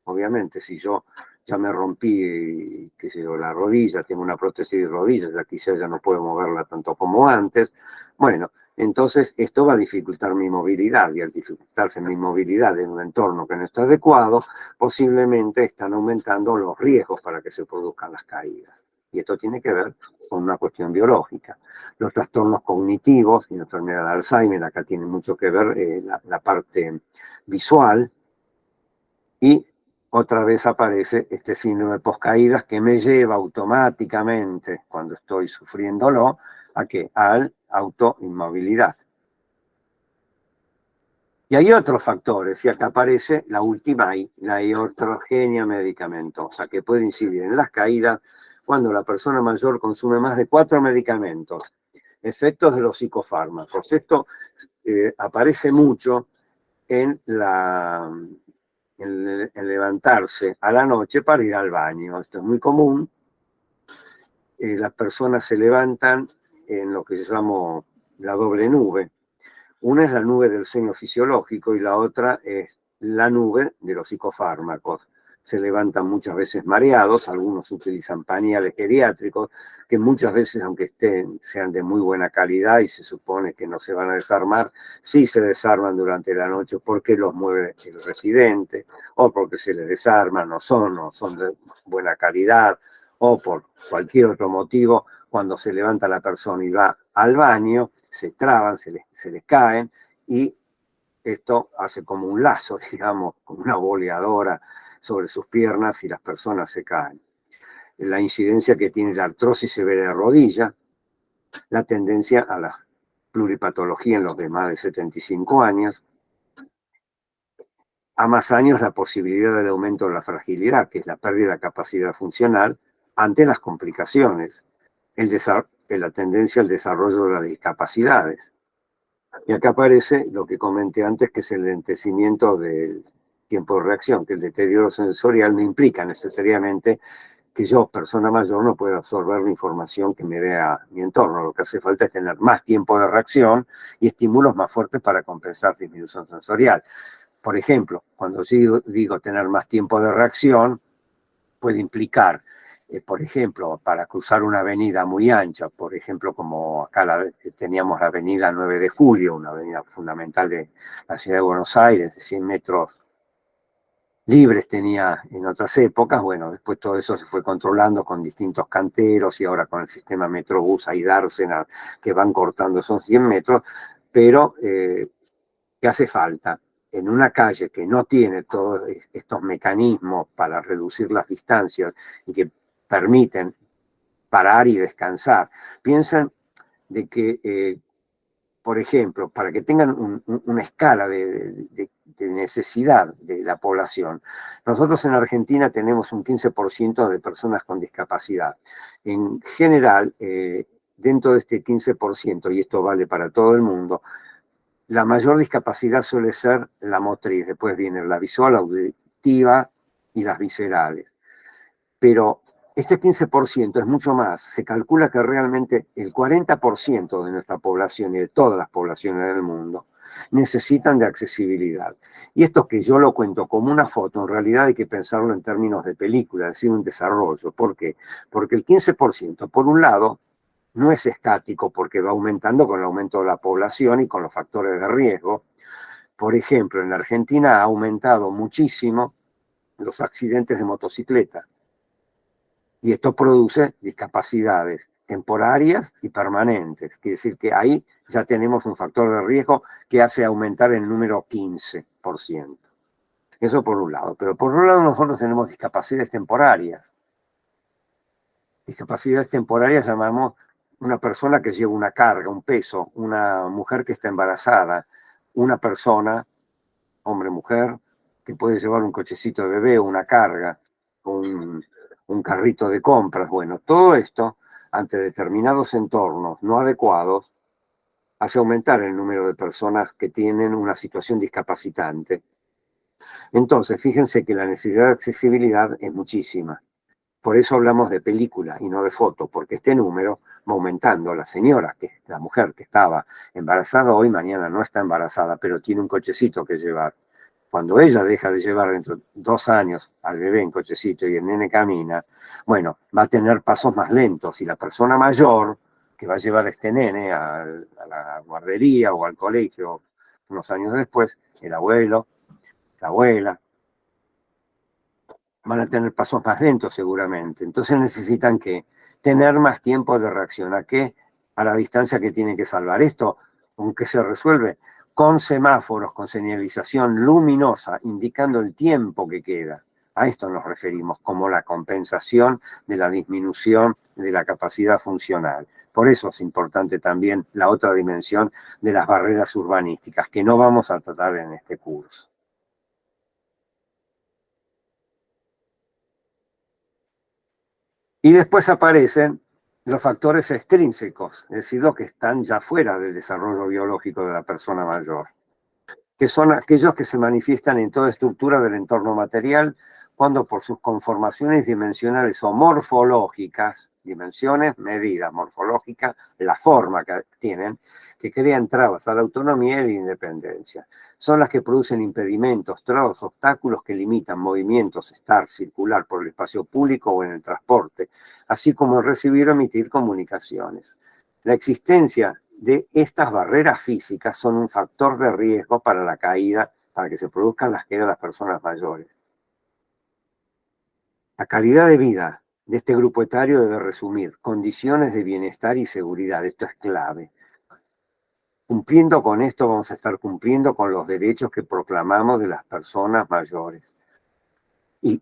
Obviamente, si yo ya me rompí, qué sé yo, la rodilla, tengo una prótesis de rodillas, ya quizás ya no puedo moverla tanto como antes. Bueno, entonces esto va a dificultar mi movilidad, y al dificultarse mi movilidad en un entorno que no está adecuado, posiblemente están aumentando los riesgos para que se produzcan las caídas. Y esto tiene que ver con una cuestión biológica. Los trastornos cognitivos y la enfermedad de Alzheimer, acá tiene mucho que ver la parte visual, y otra vez aparece este síndrome de poscaídas que me lleva automáticamente, cuando estoy sufriéndolo, ¿a qué? Al autoinmovilidad. Y hay otros factores, y acá aparece la última I, la iatrogenia medicamentosa, que puede incidir en las caídas cuando la persona mayor consume más de 4 medicamentos. Efectos de los psicofármacos. Esto aparece mucho en levantarse a la noche para ir al baño. Esto es muy común. las personas se levantan en lo que yo llamo la doble nube. Una es la nube del sueño fisiológico y la otra es la nube de los psicofármacos. Se levantan muchas veces mareados, algunos utilizan pañales geriátricos, que muchas veces, aunque sean de muy buena calidad y se supone que no se van a desarmar, sí se desarman durante la noche porque los mueve el residente, o porque se les desarman, no son de buena calidad, o por cualquier otro motivo, cuando se levanta la persona y va al baño, se traban, se les caen, y esto hace como un lazo, digamos, como una boleadora sobre sus piernas y las personas se caen. La incidencia que tiene la artrosis severa de rodilla, la tendencia a la pluripatología en los de más de 75 años, a más años la posibilidad del aumento de la fragilidad, que es la pérdida de capacidad funcional ante las complicaciones, la tendencia al desarrollo de las discapacidades. Y acá aparece lo que comenté antes, que es el lentecimiento del tiempo de reacción, que el deterioro sensorial no implica necesariamente que yo, persona mayor, no pueda absorber la información que me dé a mi entorno. Lo que hace falta es tener más tiempo de reacción y estímulos más fuertes para compensar disminución sensorial. Por ejemplo, cuando yo digo tener más tiempo de reacción, puede implicar, por ejemplo, para cruzar una avenida muy ancha, por ejemplo, como acá teníamos la avenida 9 de Julio, una avenida fundamental de la ciudad de Buenos Aires, de 100 metros libres tenía en otras épocas. Bueno, después todo eso se fue controlando con distintos canteros y ahora con el sistema Metrobús y Dársena, que van cortando esos 100 metros, pero ¿qué hace falta? En una calle que no tiene todos estos mecanismos para reducir las distancias y que permiten parar y descansar. Piensen de que, por ejemplo, para que tengan una escala de necesidad de la población, nosotros en Argentina tenemos un 15% de personas con discapacidad. En general, dentro de este 15%, y esto vale para todo el mundo, la mayor discapacidad suele ser la motriz, después viene la visual, auditiva y las viscerales. Pero este 15% es mucho más. Se calcula que realmente el 40% de nuestra población y de todas las poblaciones del mundo necesitan de accesibilidad. Y esto que yo lo cuento como una foto, en realidad hay que pensarlo en términos de película, es decir, un desarrollo. ¿Por qué? Porque el 15%, por un lado, no es estático porque va aumentando con el aumento de la población y con los factores de riesgo. Por ejemplo, en la Argentina ha aumentado muchísimo los accidentes de motocicleta y esto produce discapacidades temporarias y permanentes. Quiere decir que ahí ya tenemos un factor de riesgo que hace aumentar el número 15%. Eso por un lado. Pero por otro lado nosotros tenemos discapacidades temporarias. Discapacidades temporarias llamamos una persona que lleva una carga, un peso, una mujer que está embarazada, una persona, hombre, mujer, que puede llevar un cochecito de bebé, una carga, un carrito de compras. Bueno, todo esto, ante determinados entornos no adecuados, hace aumentar el número de personas que tienen una situación discapacitante. Entonces, fíjense que la necesidad de accesibilidad es muchísima. Por eso hablamos de película y no de foto, porque este número va aumentando. La señora, la mujer que estaba embarazada hoy, mañana no está embarazada, pero tiene un cochecito que llevar. Cuando ella deja de llevar dentro de 2 años al bebé en cochecito y el nene camina, bueno, va a tener pasos más lentos. Y la persona mayor que va a llevar a este nene a la guardería o al colegio unos años después, el abuelo, la abuela, van a tener pasos más lentos seguramente. Entonces necesitan que tener más tiempo de reacción. ¿A qué? A la distancia que tienen que salvar. Esto, aunque se resuelve con semáforos, con señalización luminosa, indicando el tiempo que queda. A esto nos referimos como la compensación de la disminución de la capacidad funcional. Por eso es importante también la otra dimensión de las barreras urbanísticas, que no vamos a tratar en este curso. Y después aparecen los factores extrínsecos, es decir, los que están ya fuera del desarrollo biológico de la persona mayor, que son aquellos que se manifiestan en toda estructura del entorno material, cuando por sus conformaciones dimensionales o morfológicas, dimensiones, medidas, morfológicas, la forma que tienen, que crean trabas a la autonomía y la independencia. Son las que producen impedimentos, trabas, obstáculos que limitan movimientos, estar, circular por el espacio público o en el transporte, así como recibir o emitir comunicaciones. La existencia de estas barreras físicas son un factor de riesgo para la caída, para que se produzcan las caídas de las personas mayores. La calidad de vida de este grupo etario debe resumir condiciones de bienestar y seguridad. Esto es clave. Cumpliendo con esto, vamos a estar cumpliendo con los derechos que proclamamos de las personas mayores. Y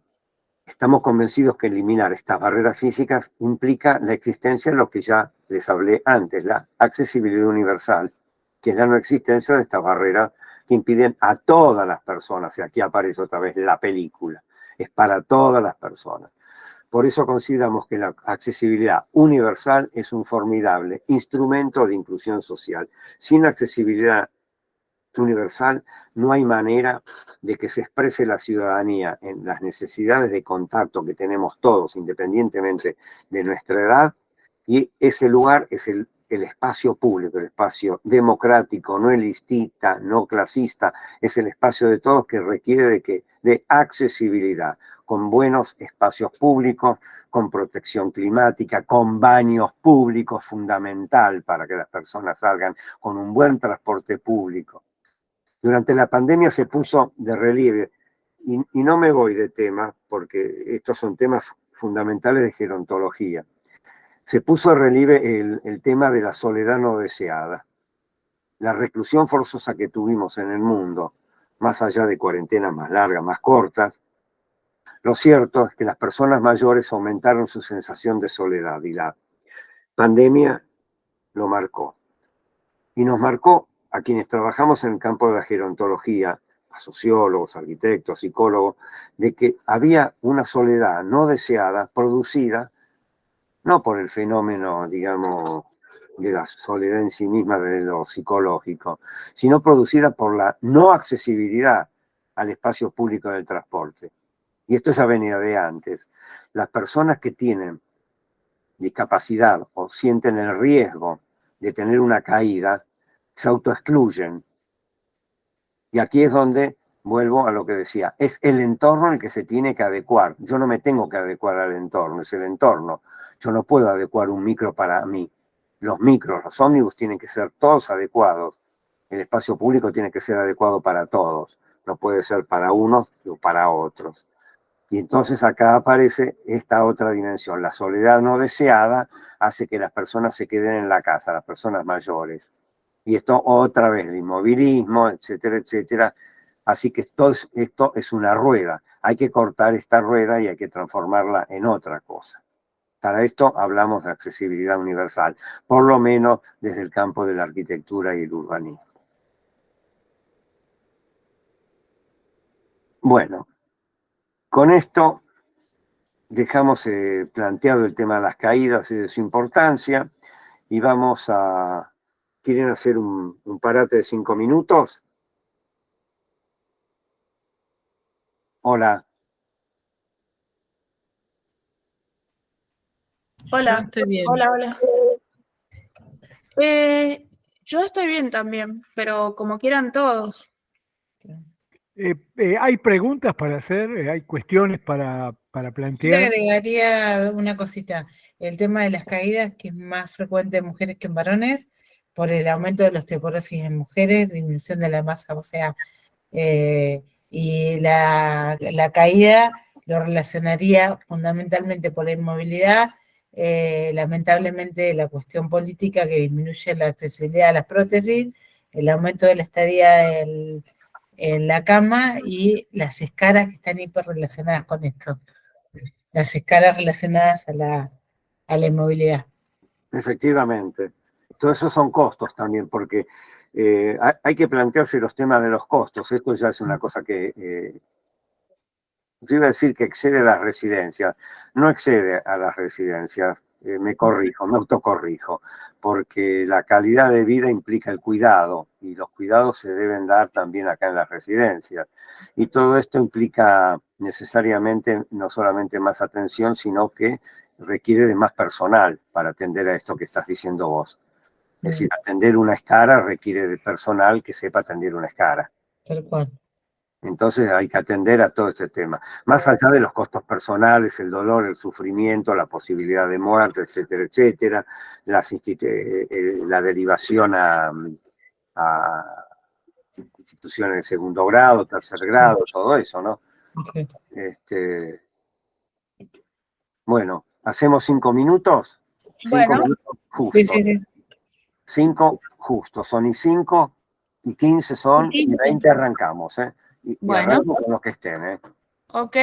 estamos convencidos que eliminar estas barreras físicas implica la existencia de lo que ya les hablé antes, la accesibilidad universal, que es la no existencia de estas barreras que impiden a todas las personas, y aquí aparece otra vez la película, es para todas las personas. Por eso consideramos que la accesibilidad universal es un formidable instrumento de inclusión social. Sin accesibilidad universal no hay manera de que se exprese la ciudadanía en las necesidades de contacto que tenemos todos, independientemente de nuestra edad, y ese lugar es el espacio público, el espacio democrático, no elitista, no clasista, es el espacio de todos que requiere de accesibilidad, con buenos espacios públicos, con protección climática, con baños públicos, fundamental para que las personas salgan, con un buen transporte público. Durante la pandemia se puso de relieve, y no me voy de tema, porque estos son temas fundamentales de gerontología, se puso de relieve el tema de la soledad no deseada. La reclusión forzosa que tuvimos en el mundo, más allá de cuarentenas más largas, más cortas, lo cierto es que las personas mayores aumentaron su sensación de soledad y la pandemia lo marcó. Y nos marcó a quienes trabajamos en el campo de la gerontología, a sociólogos, arquitectos, psicólogos, de que había una soledad no deseada producida no por el fenómeno, digamos, de la soledad en sí misma de lo psicológico, sino producida por la no accesibilidad al espacio público del transporte. Y esto ya venía de antes. Las personas que tienen discapacidad o sienten el riesgo de tener una caída, se autoexcluyen. Y aquí es donde vuelvo a lo que decía, es el entorno el que se tiene que adecuar. Yo no me tengo que adecuar al entorno, es el entorno. Yo no puedo adecuar un micro para mí. Los micros, los ómnibus tienen que ser todos adecuados. El espacio público tiene que ser adecuado para todos. No puede ser para unos o para otros. Y entonces acá aparece esta otra dimensión. La soledad no deseada hace que las personas se queden en la casa, las personas mayores. Y esto otra vez, el inmovilismo, etcétera, etcétera. Así que esto es una rueda. Hay que cortar esta rueda y hay que transformarla en otra cosa. Para esto hablamos de accesibilidad universal, por lo menos desde el campo de la arquitectura y el urbanismo. Bueno, con esto dejamos planteado el tema de las caídas y de su importancia y vamos a... ¿Quieren hacer un parate de 5 minutos? Hola. Hola, Yo estoy bien. hola. Yo estoy bien también, pero como quieran todos. ¿Hay preguntas para hacer? ¿Hay cuestiones para Yo le plantear? agregaría una cosita, el tema de las caídas, que es más frecuente en mujeres que en varones, por el aumento de la osteoporosis en mujeres, disminución de la masa ósea, y la caída lo relacionaría fundamentalmente por la inmovilidad, lamentablemente la cuestión política que disminuye la accesibilidad a las prótesis, el aumento de la estadía en la cama y las escalas que están hiperrelacionadas con esto, las escalas relacionadas a la inmovilidad. Efectivamente. Todo eso son costos también, porque hay que plantearse los temas de los costos. Esto ya es una cosa que, yo iba a decir que excede a las residencias. No excede a las residencias. me corrijo, me autocorrijo, porque la calidad de vida implica el cuidado y los cuidados se deben dar también acá en las residencias. Y todo esto implica necesariamente no solamente más atención, sino que requiere de más personal para atender a esto que estás diciendo vos. Es decir, atender una escara requiere de personal que sepa atender una escara. Tal cual. Entonces hay que atender a todo este tema. Más allá de los costos personales, el dolor, el sufrimiento, la posibilidad de muerte, etcétera, etcétera, la derivación a instituciones de segundo grado, tercer grado, todo eso, ¿no? Ok. Bueno, ¿hacemos 5 minutos? 5 Bueno, minutos Sí, justos. sí, sí. 5 justos. Son y 5 y 15 son y 15. 20 arrancamos, ¿eh? Y Bueno, arranco con los que estén, ¿eh? ok.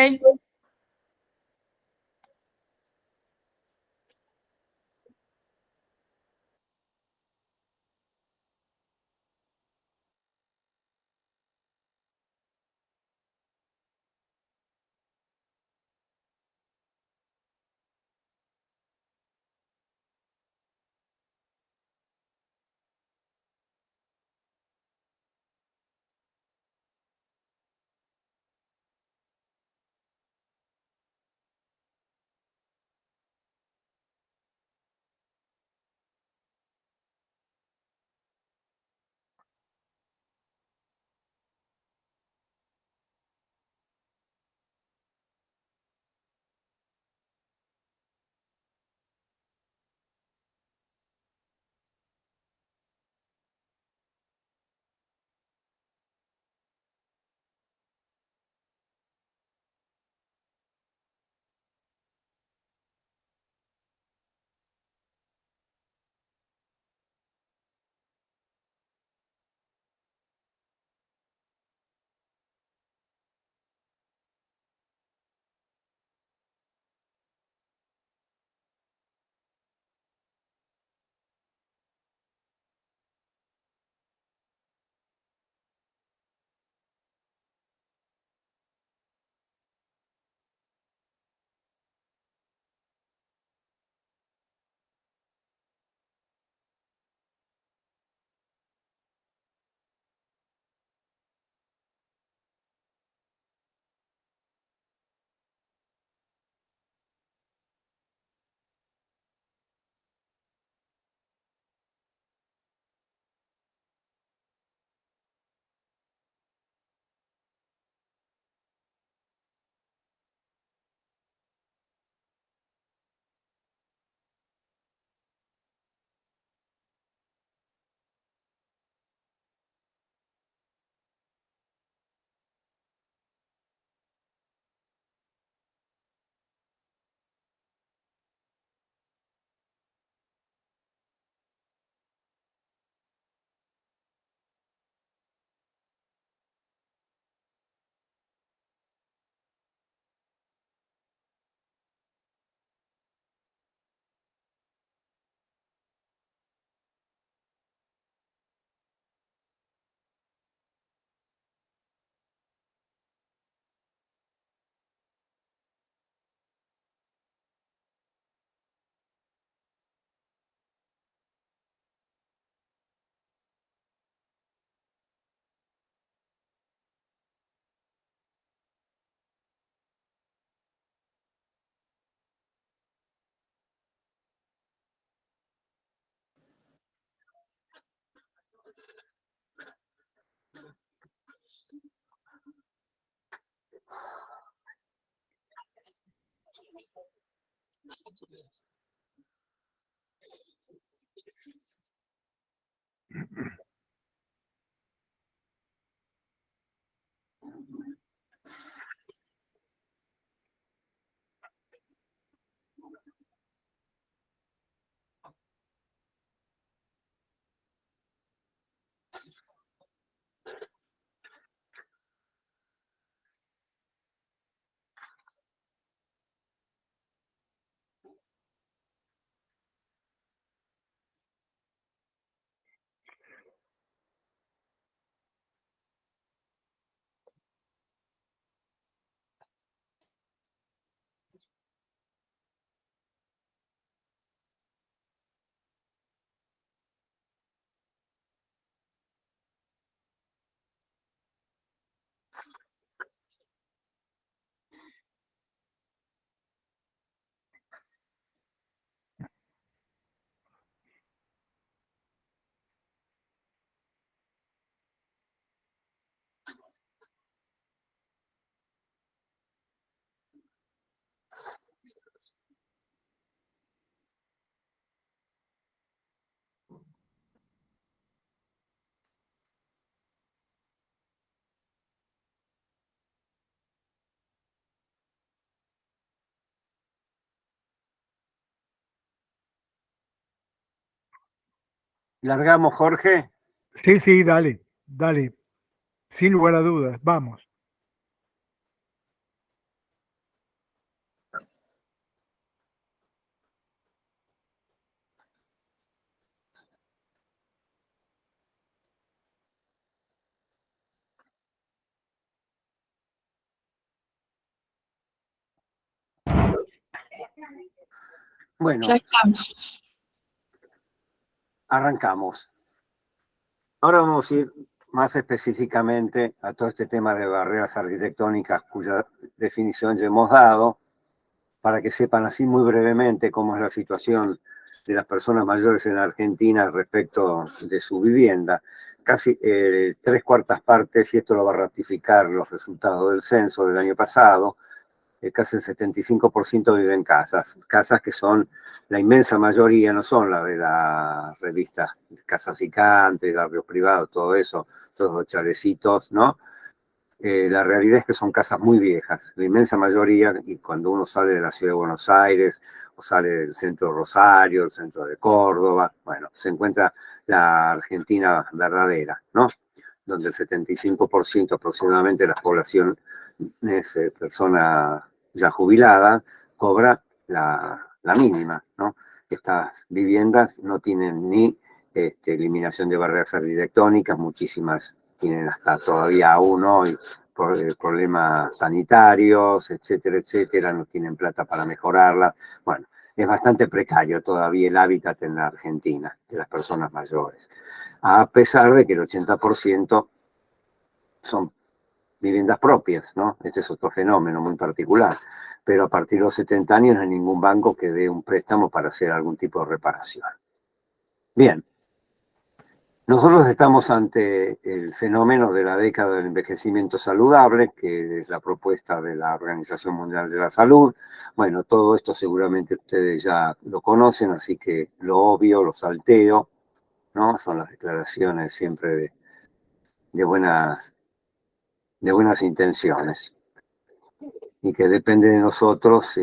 ¿Largamos, Jorge? Sí, sí, dale, dale. Sin lugar a dudas, vamos. Bueno, Ya estamos. arrancamos. Ahora vamos a ir más específicamente a todo este tema de barreras arquitectónicas cuya definición ya hemos dado, para que sepan así muy brevemente cómo es la situación de las personas mayores en Argentina respecto de su vivienda. Casi 3/4 partes, y esto lo va a ratificar los resultados del censo del año pasado, casi el 75% vive en casas que son, la inmensa mayoría no son las de las revistas Casas y Cantes, Barrios Privados, todo eso, todos los chalecitos, ¿no? La realidad es que son casas muy viejas, la inmensa mayoría, y cuando uno sale de la ciudad de Buenos Aires o sale del centro de Rosario, del centro de Córdoba, bueno, se encuentra la Argentina verdadera, ¿no? Donde el 75% aproximadamente de la población es persona ya jubilada, cobra la mínima, ¿no? Estas viviendas no tienen ni eliminación de barreras arquitectónicas, muchísimas tienen hasta todavía aún hoy problemas sanitarios, etcétera, etcétera, no tienen plata para mejorarlas. Bueno, es bastante precario todavía el hábitat en la Argentina de las personas mayores, a pesar de que el 80% son viviendas propias, ¿no? Este es otro fenómeno muy particular. Pero a partir de los 70 años no hay ningún banco que dé un préstamo para hacer algún tipo de reparación. Bien, nosotros estamos ante el fenómeno de la década del envejecimiento saludable, que es la propuesta de la Organización Mundial de la Salud. Bueno, todo esto seguramente ustedes ya lo conocen, así que lo obvio, lo salteo, ¿no? Son las declaraciones siempre de buenas intenciones, y que depende de nosotros,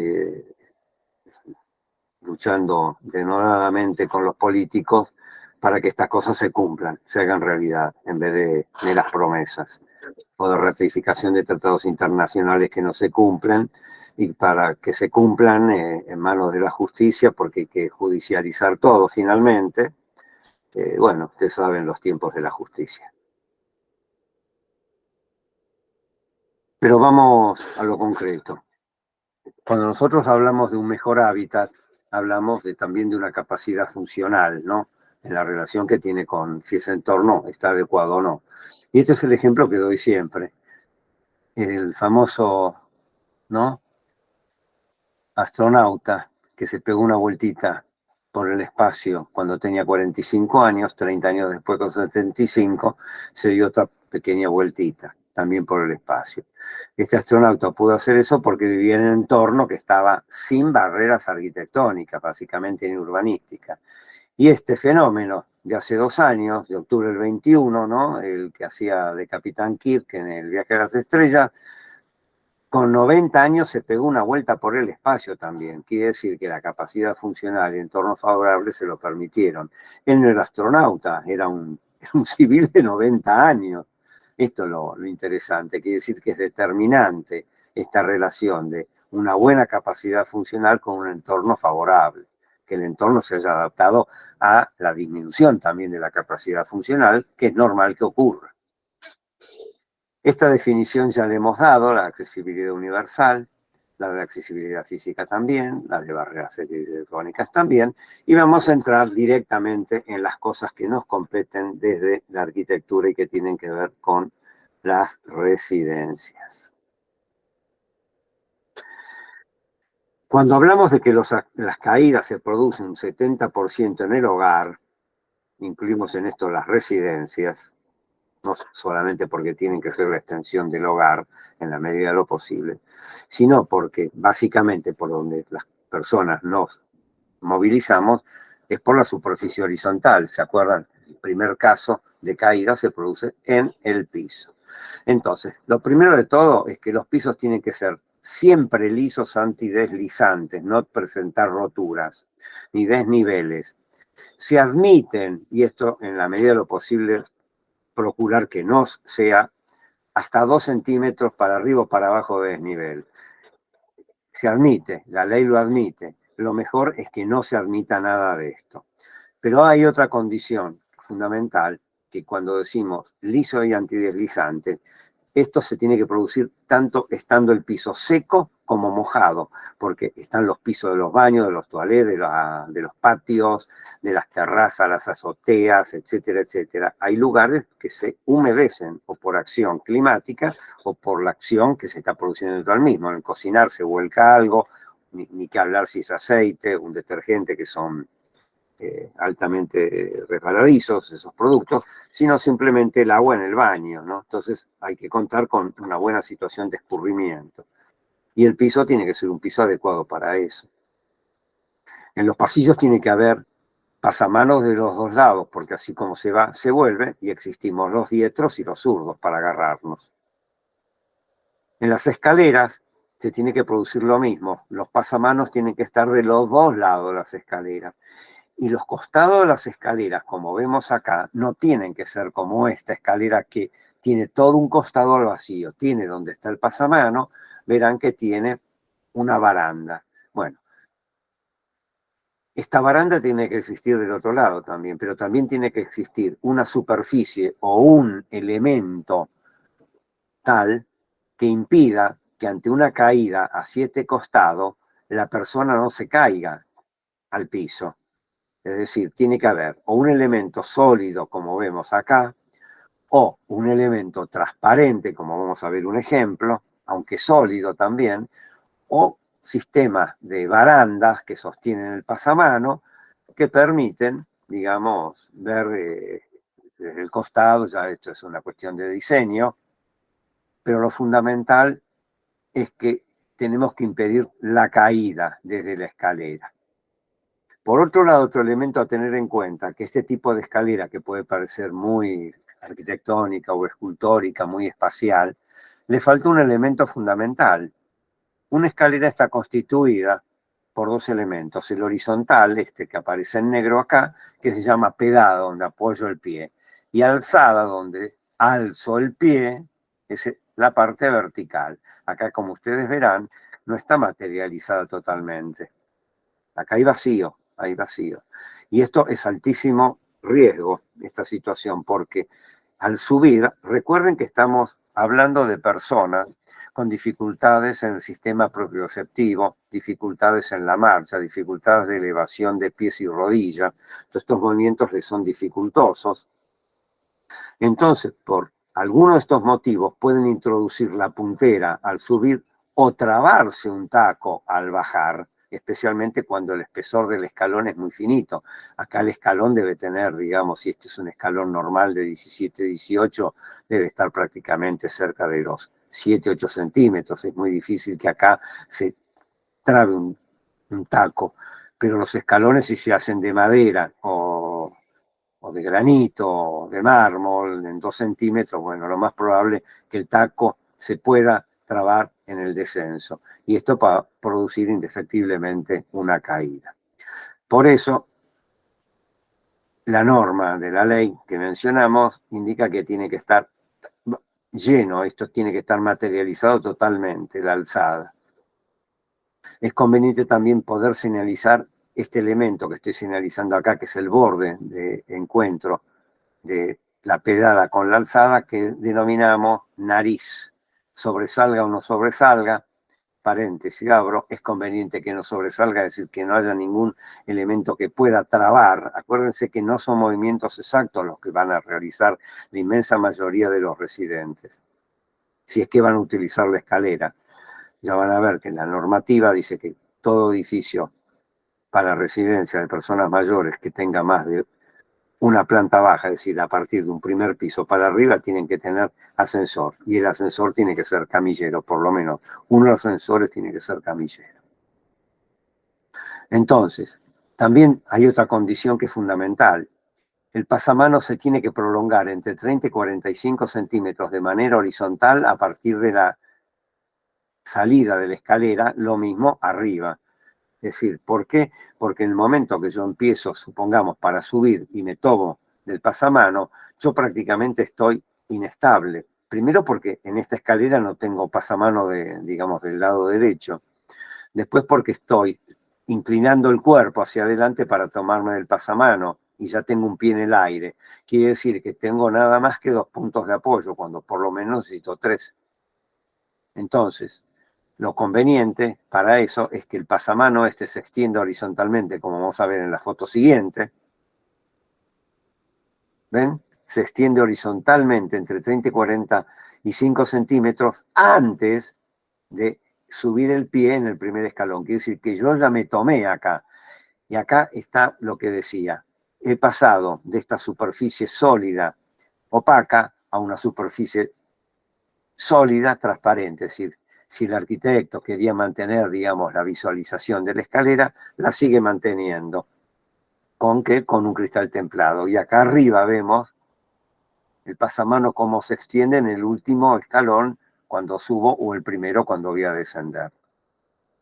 luchando denodadamente con los políticos para que estas cosas se cumplan, se hagan realidad, en vez de meras promesas o de ratificación de tratados internacionales que no se cumplen, y para que se cumplan en manos de la justicia, porque hay que judicializar todo finalmente. Bueno, ustedes saben los tiempos de la justicia. Pero vamos a lo concreto. Cuando nosotros hablamos de un mejor hábitat, hablamos también de una capacidad funcional, ¿no? En la relación que tiene con si ese entorno está adecuado o no. Y este es el ejemplo que doy siempre. El famoso, ¿no?, astronauta que se pegó una vueltita por el espacio cuando tenía 45 años, 30 años después con 75, se dio otra pequeña vueltita, también por el espacio. Este astronauta pudo hacer eso porque vivía en un entorno que estaba sin barreras arquitectónicas, básicamente ni urbanísticas. Y este fenómeno de hace 2 años, de octubre del 21, ¿no?, el que hacía de Capitán Kirk en el viaje a las estrellas, con 90 años se pegó una vuelta por el espacio también. Quiere decir que la capacidad funcional y entorno favorable se lo permitieron. Él no era astronauta, era un civil de 90 años. Esto es lo interesante. Quiere decir que es determinante esta relación de una buena capacidad funcional con un entorno favorable. Que el entorno se haya adaptado a la disminución también de la capacidad funcional, que es normal que ocurra. Esta definición ya le hemos dado, la accesibilidad universal, la de accesibilidad física también, la de barreras arquitectónicas también, y vamos a entrar directamente en las cosas que nos competen desde la arquitectura y que tienen que ver con las residencias. Cuando hablamos de que las caídas se producen un 70% en el hogar, incluimos en esto las residencias, no solamente porque tienen que ser la extensión del hogar en la medida de lo posible, sino porque básicamente por donde las personas nos movilizamos es por la superficie horizontal. ¿Se acuerdan? El primer caso de caída se produce en el piso. Entonces, lo primero de todo es que los pisos tienen que ser siempre lisos, antideslizantes, no presentar roturas ni desniveles. Se admiten, y esto en la medida de lo posible, procurar que no sea hasta 2 centímetros para arriba o para abajo de desnivel. Se admite, la ley lo admite. Lo mejor es que no se admita nada de esto. Pero hay otra condición fundamental, que cuando decimos liso y antideslizante, esto se tiene que producir tanto estando el piso seco como mojado, porque están los pisos de los baños, de los toalets, de los patios, de las terrazas, las azoteas, etcétera, etcétera. Hay lugares que se humedecen o por acción climática o por la acción que se está produciendo dentro del mismo. En el cocinar se vuelca algo, ni que hablar si es aceite, un detergente, que son altamente resbaladizos esos productos, sino simplemente el agua en el baño, ¿no? Entonces hay que contar con una buena situación de escurrimiento. Y el piso tiene que ser un piso adecuado para eso. En los pasillos tiene que haber pasamanos de los dos lados, porque así como se va, se vuelve, y existimos los diestros y los zurdos para agarrarnos. En las escaleras se tiene que producir lo mismo. Los pasamanos tienen que estar de los dos lados de las escaleras. Y los costados de las escaleras, como vemos acá, no tienen que ser como esta escalera que tiene todo un costado al vacío. Tiene donde está el pasamano, verán que tiene una baranda. Bueno, esta baranda tiene que existir del otro lado también, pero también tiene que existir una superficie o un elemento tal que impida que ante una caída a 7 costados la persona no se caiga al piso. Es decir, tiene que haber o un elemento sólido, como vemos acá, o un elemento transparente, como vamos a ver un ejemplo, aunque sólido también, o sistemas de barandas que sostienen el pasamano, que permiten, digamos, ver desde el costado. Ya esto es una cuestión de diseño, pero lo fundamental es que tenemos que impedir la caída desde la escalera. Por otro lado, otro elemento a tener en cuenta, que este tipo de escalera, que puede parecer muy arquitectónica o escultórica, muy espacial, le falta un elemento fundamental. Una escalera está constituida por 2 elementos: el horizontal, este que aparece en negro acá, que se llama pedada, donde apoyo el pie, y alzada, donde alzo el pie, es la parte vertical. Acá, como ustedes verán, no está materializada totalmente. Acá hay vacío, hay vacío. Y esto es altísimo riesgo, esta situación, porque al subir, recuerden que estamos hablando de personas con dificultades en el sistema propioceptivo, dificultades en la marcha, dificultades de elevación de pies y rodillas. Todos estos movimientos les son dificultosos. Entonces, por algunos de estos motivos, pueden introducir la puntera al subir o trabarse un taco al bajar, especialmente cuando el espesor del escalón es muy finito. Acá el escalón debe tener, digamos, si este es un escalón normal de 17, 18, debe estar prácticamente cerca de los 7, 8 centímetros. Es muy difícil que acá se trabe un taco, pero los escalones, si se hacen de madera o de granito, o de mármol, en 2 centímetros, bueno, lo más probable es que el taco se pueda trabar en el descenso. Y esto va a producir indefectiblemente una caída. Por eso, la norma de la ley que mencionamos indica que tiene que estar lleno, esto tiene que estar materializado totalmente, la alzada. Es conveniente también poder señalizar este elemento que estoy señalizando acá, que es el borde de encuentro de la pedada con la alzada, que denominamos nariz. Sobresalga o no sobresalga, paréntesis, abro, es conveniente que no sobresalga, es decir, que no haya ningún elemento que pueda trabar. Acuérdense que no son movimientos exactos los que van a realizar la inmensa mayoría de los residentes, si es que van a utilizar la escalera. Ya van a ver que la normativa dice que todo edificio para residencia de personas mayores que tenga más de una planta baja, es decir, a partir de un primer piso para arriba, tienen que tener ascensor. Y el ascensor tiene que ser camillero, por lo menos. Uno de los ascensores tiene que ser camillero. Entonces, también hay otra condición que es fundamental. El pasamano se tiene que prolongar entre 30 y 45 centímetros de manera horizontal a partir de la salida de la escalera, lo mismo arriba. Es decir, ¿por qué? Porque en el momento que yo empiezo, supongamos, para subir y me tomo del pasamano, yo prácticamente estoy inestable. Primero porque en esta escalera no tengo pasamano digamos, del lado derecho. Después porque estoy inclinando el cuerpo hacia adelante para tomarme del pasamano y ya tengo un pie en el aire. Quiere decir que tengo nada más que 2 puntos de apoyo, cuando por lo menos necesito 3. Entonces, lo conveniente para eso es que el pasamano se extienda horizontalmente, como vamos a ver en la foto siguiente. ¿Ven? Se extiende horizontalmente entre 30 y 45 centímetros antes de subir el pie en el primer escalón. Quiere decir que yo ya me tomé acá. Y acá está lo que decía. He pasado de esta superficie sólida, opaca, a una superficie sólida, transparente. Es decir, si el arquitecto quería mantener, digamos, la visualización de la escalera, la sigue manteniendo. ¿Con qué? Con un cristal templado. Y acá arriba vemos el pasamano cómo se extiende en el último escalón cuando subo o el primero cuando voy a descender.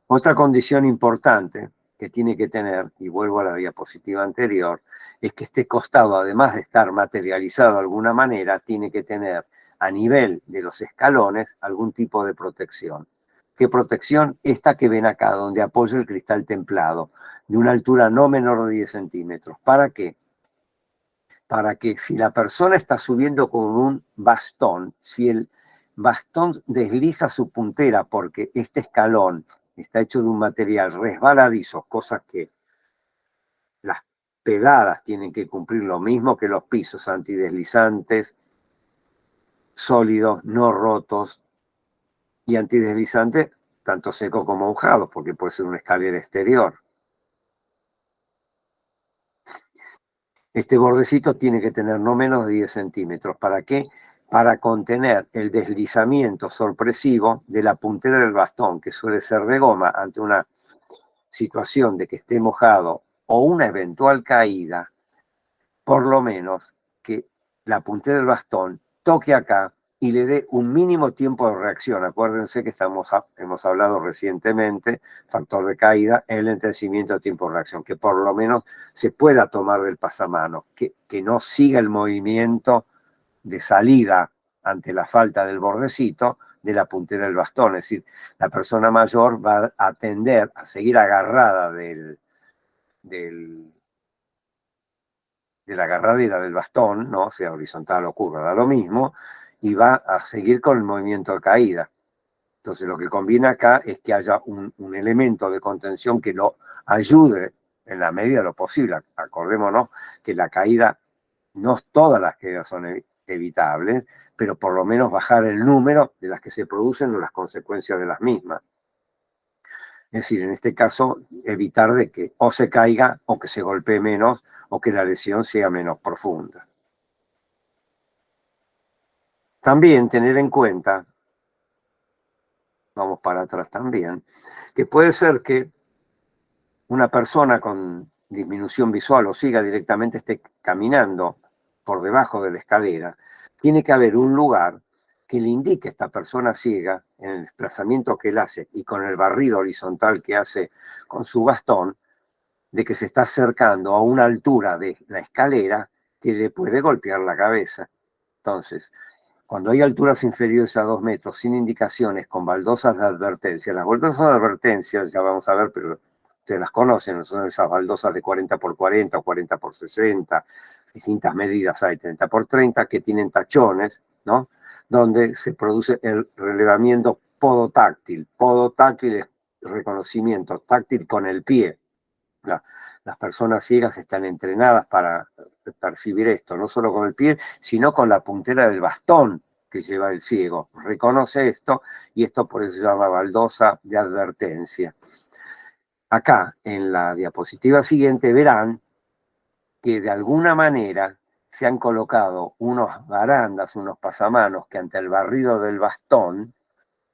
Otra condición importante que tiene que tener, y vuelvo a la diapositiva anterior, es que este costado, además de estar materializado de alguna manera, tiene que tener a nivel de los escalones algún tipo de protección. ¿Qué protección? Esta que ven acá, donde apoya el cristal templado, de una altura no menor de 10 centímetros. ¿Para qué? Para que si la persona está subiendo con un bastón, si el bastón desliza su puntera porque este escalón está hecho de un material resbaladizo, cosas que las pegadas tienen que cumplir lo mismo que los pisos antideslizantes, sólidos, no rotos, y antideslizantes tanto secos como mojados, porque puede ser una escalera exterior. Este bordecito tiene que tener no menos de 10 centímetros. ¿Para qué? Para contener el deslizamiento sorpresivo de la puntera del bastón, que suele ser de goma, ante una situación de que esté mojado o una eventual caída, por lo menos que la puntera del bastón toque acá y le dé un mínimo tiempo de reacción. Acuérdense que hemos hablado recientemente, factor de caída, el entenecimiento de tiempo de reacción, que por lo menos se pueda tomar del pasamano, que no siga el movimiento de salida ante la falta del bordecito de la puntera del bastón. Es decir, la persona mayor va a tender a seguir agarrada de la agarradera del bastón, ¿no? Sea horizontal o curva, da lo mismo, y va a seguir con el movimiento de caída. Entonces lo que conviene acá es que haya un elemento de contención que lo ayude en la medida de lo posible. Acordémonos que la caída, no todas las caídas son evitables, pero por lo menos bajar el número de las que se producen o las consecuencias de las mismas. Es decir, en este caso, evitar de que o se caiga o que se golpee menos o que la lesión sea menos profunda. También tener en cuenta, vamos para atrás también, que puede ser que una persona con disminución visual o siga directamente esté caminando por debajo de la escalera. Tiene que haber un lugar que le indique a esta persona ciega en el desplazamiento que él hace y con el barrido horizontal que hace con su bastón, de que se está acercando a una altura de la escalera que le puede golpear la cabeza. Entonces, cuando hay alturas inferiores a 2 metros sin indicaciones, con baldosas de advertencia, las baldosas de advertencia, ya vamos a ver, pero ustedes las conocen, son esas baldosas de 40 por 40 o 40 por 60, distintas medidas hay, 30 por 30, que tienen tachones, ¿no? Donde se produce el relevamiento podotáctil. Podotáctil es reconocimiento táctil con el pie. Las personas ciegas están entrenadas para percibir esto, no solo con el pie, sino con la puntera del bastón que lleva el ciego. Reconoce esto y esto por eso se llama baldosa de advertencia. Acá, en la diapositiva siguiente, verán que de alguna manera se han colocado unos barandas, unos pasamanos que ante el barrido del bastón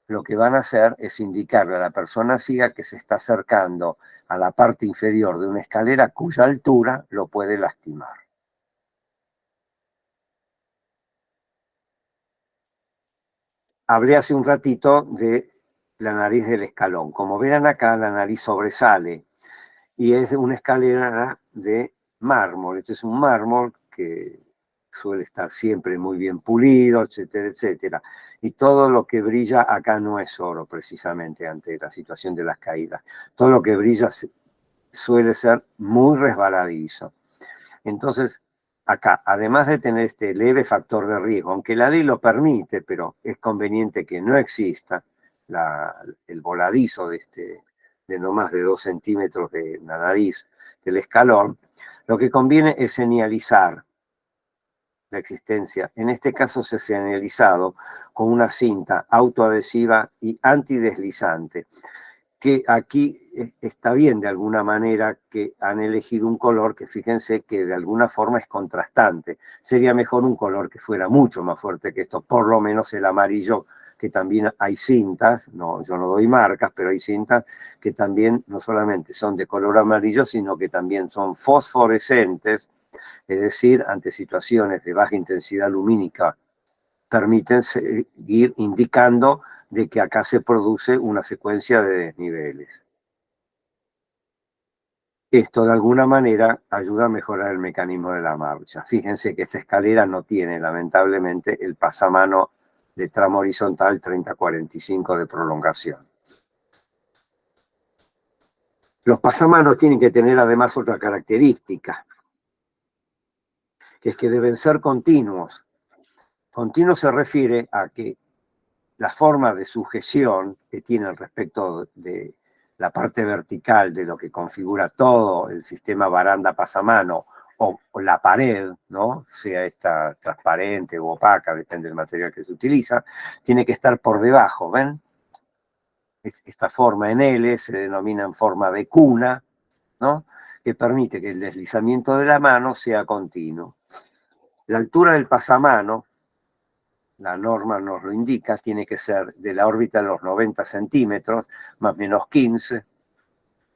lo que van a hacer es indicarle a la persona ciega que se está acercando a la parte inferior de una escalera cuya altura lo puede lastimar. Hablé hace un ratito de la nariz del escalón. Como verán acá, la nariz sobresale y es una escalera de mármol. Este es un mármol que suele estar siempre muy bien pulido, etcétera, etcétera. Y todo lo que brilla acá no es oro, precisamente, ante la situación de las caídas. Todo lo que brilla suele ser muy resbaladizo. Entonces, acá, además de tener este leve factor de riesgo, aunque la ley lo permite, pero es conveniente que no exista el voladizo de no más de 2 centímetros de la nariz del escalón, lo que conviene es señalizar la existencia. En este caso se ha señalizado con una cinta autoadhesiva y antideslizante, que aquí está bien de alguna manera que han elegido un color que fíjense que de alguna forma es contrastante. Sería mejor un color que fuera mucho más fuerte que esto, por lo menos el amarillo, que también hay cintas, no, yo no doy marcas, pero hay cintas que también no solamente son de color amarillo, sino que también son fosforescentes, es decir, ante situaciones de baja intensidad lumínica, permiten seguir indicando de que acá se produce una secuencia de desniveles. Esto de alguna manera ayuda a mejorar el mecanismo de la marcha. Fíjense que esta escalera no tiene, lamentablemente, el pasamano de tramo horizontal 30-45 de prolongación. Los pasamanos tienen que tener además otra característica, que es que deben ser continuos. Continuo se refiere a que la forma de sujeción que tienen respecto de la parte vertical de lo que configura todo el sistema baranda-pasamano o la pared, ¿no? Sea esta transparente o opaca, depende del material que se utiliza, tiene que estar por debajo, ¿ven? Esta forma en L se denomina en forma de cuna, ¿no? Que permite que el deslizamiento de la mano sea continuo. La altura del pasamano, la norma nos lo indica, tiene que ser de la órbita de los 90 centímetros, más o menos 15,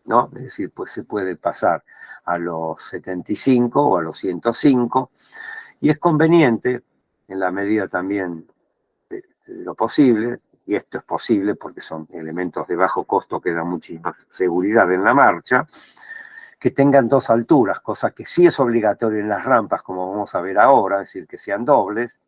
¿no? Es decir, pues se puede pasar a los 75 o a los 105, y es conveniente, en la medida también de lo posible, y esto es posible porque son elementos de bajo costo que dan muchísima seguridad en la marcha, que tengan 2 alturas, cosa que sí es obligatorio en las rampas, como vamos a ver ahora, es decir, que sean dobles,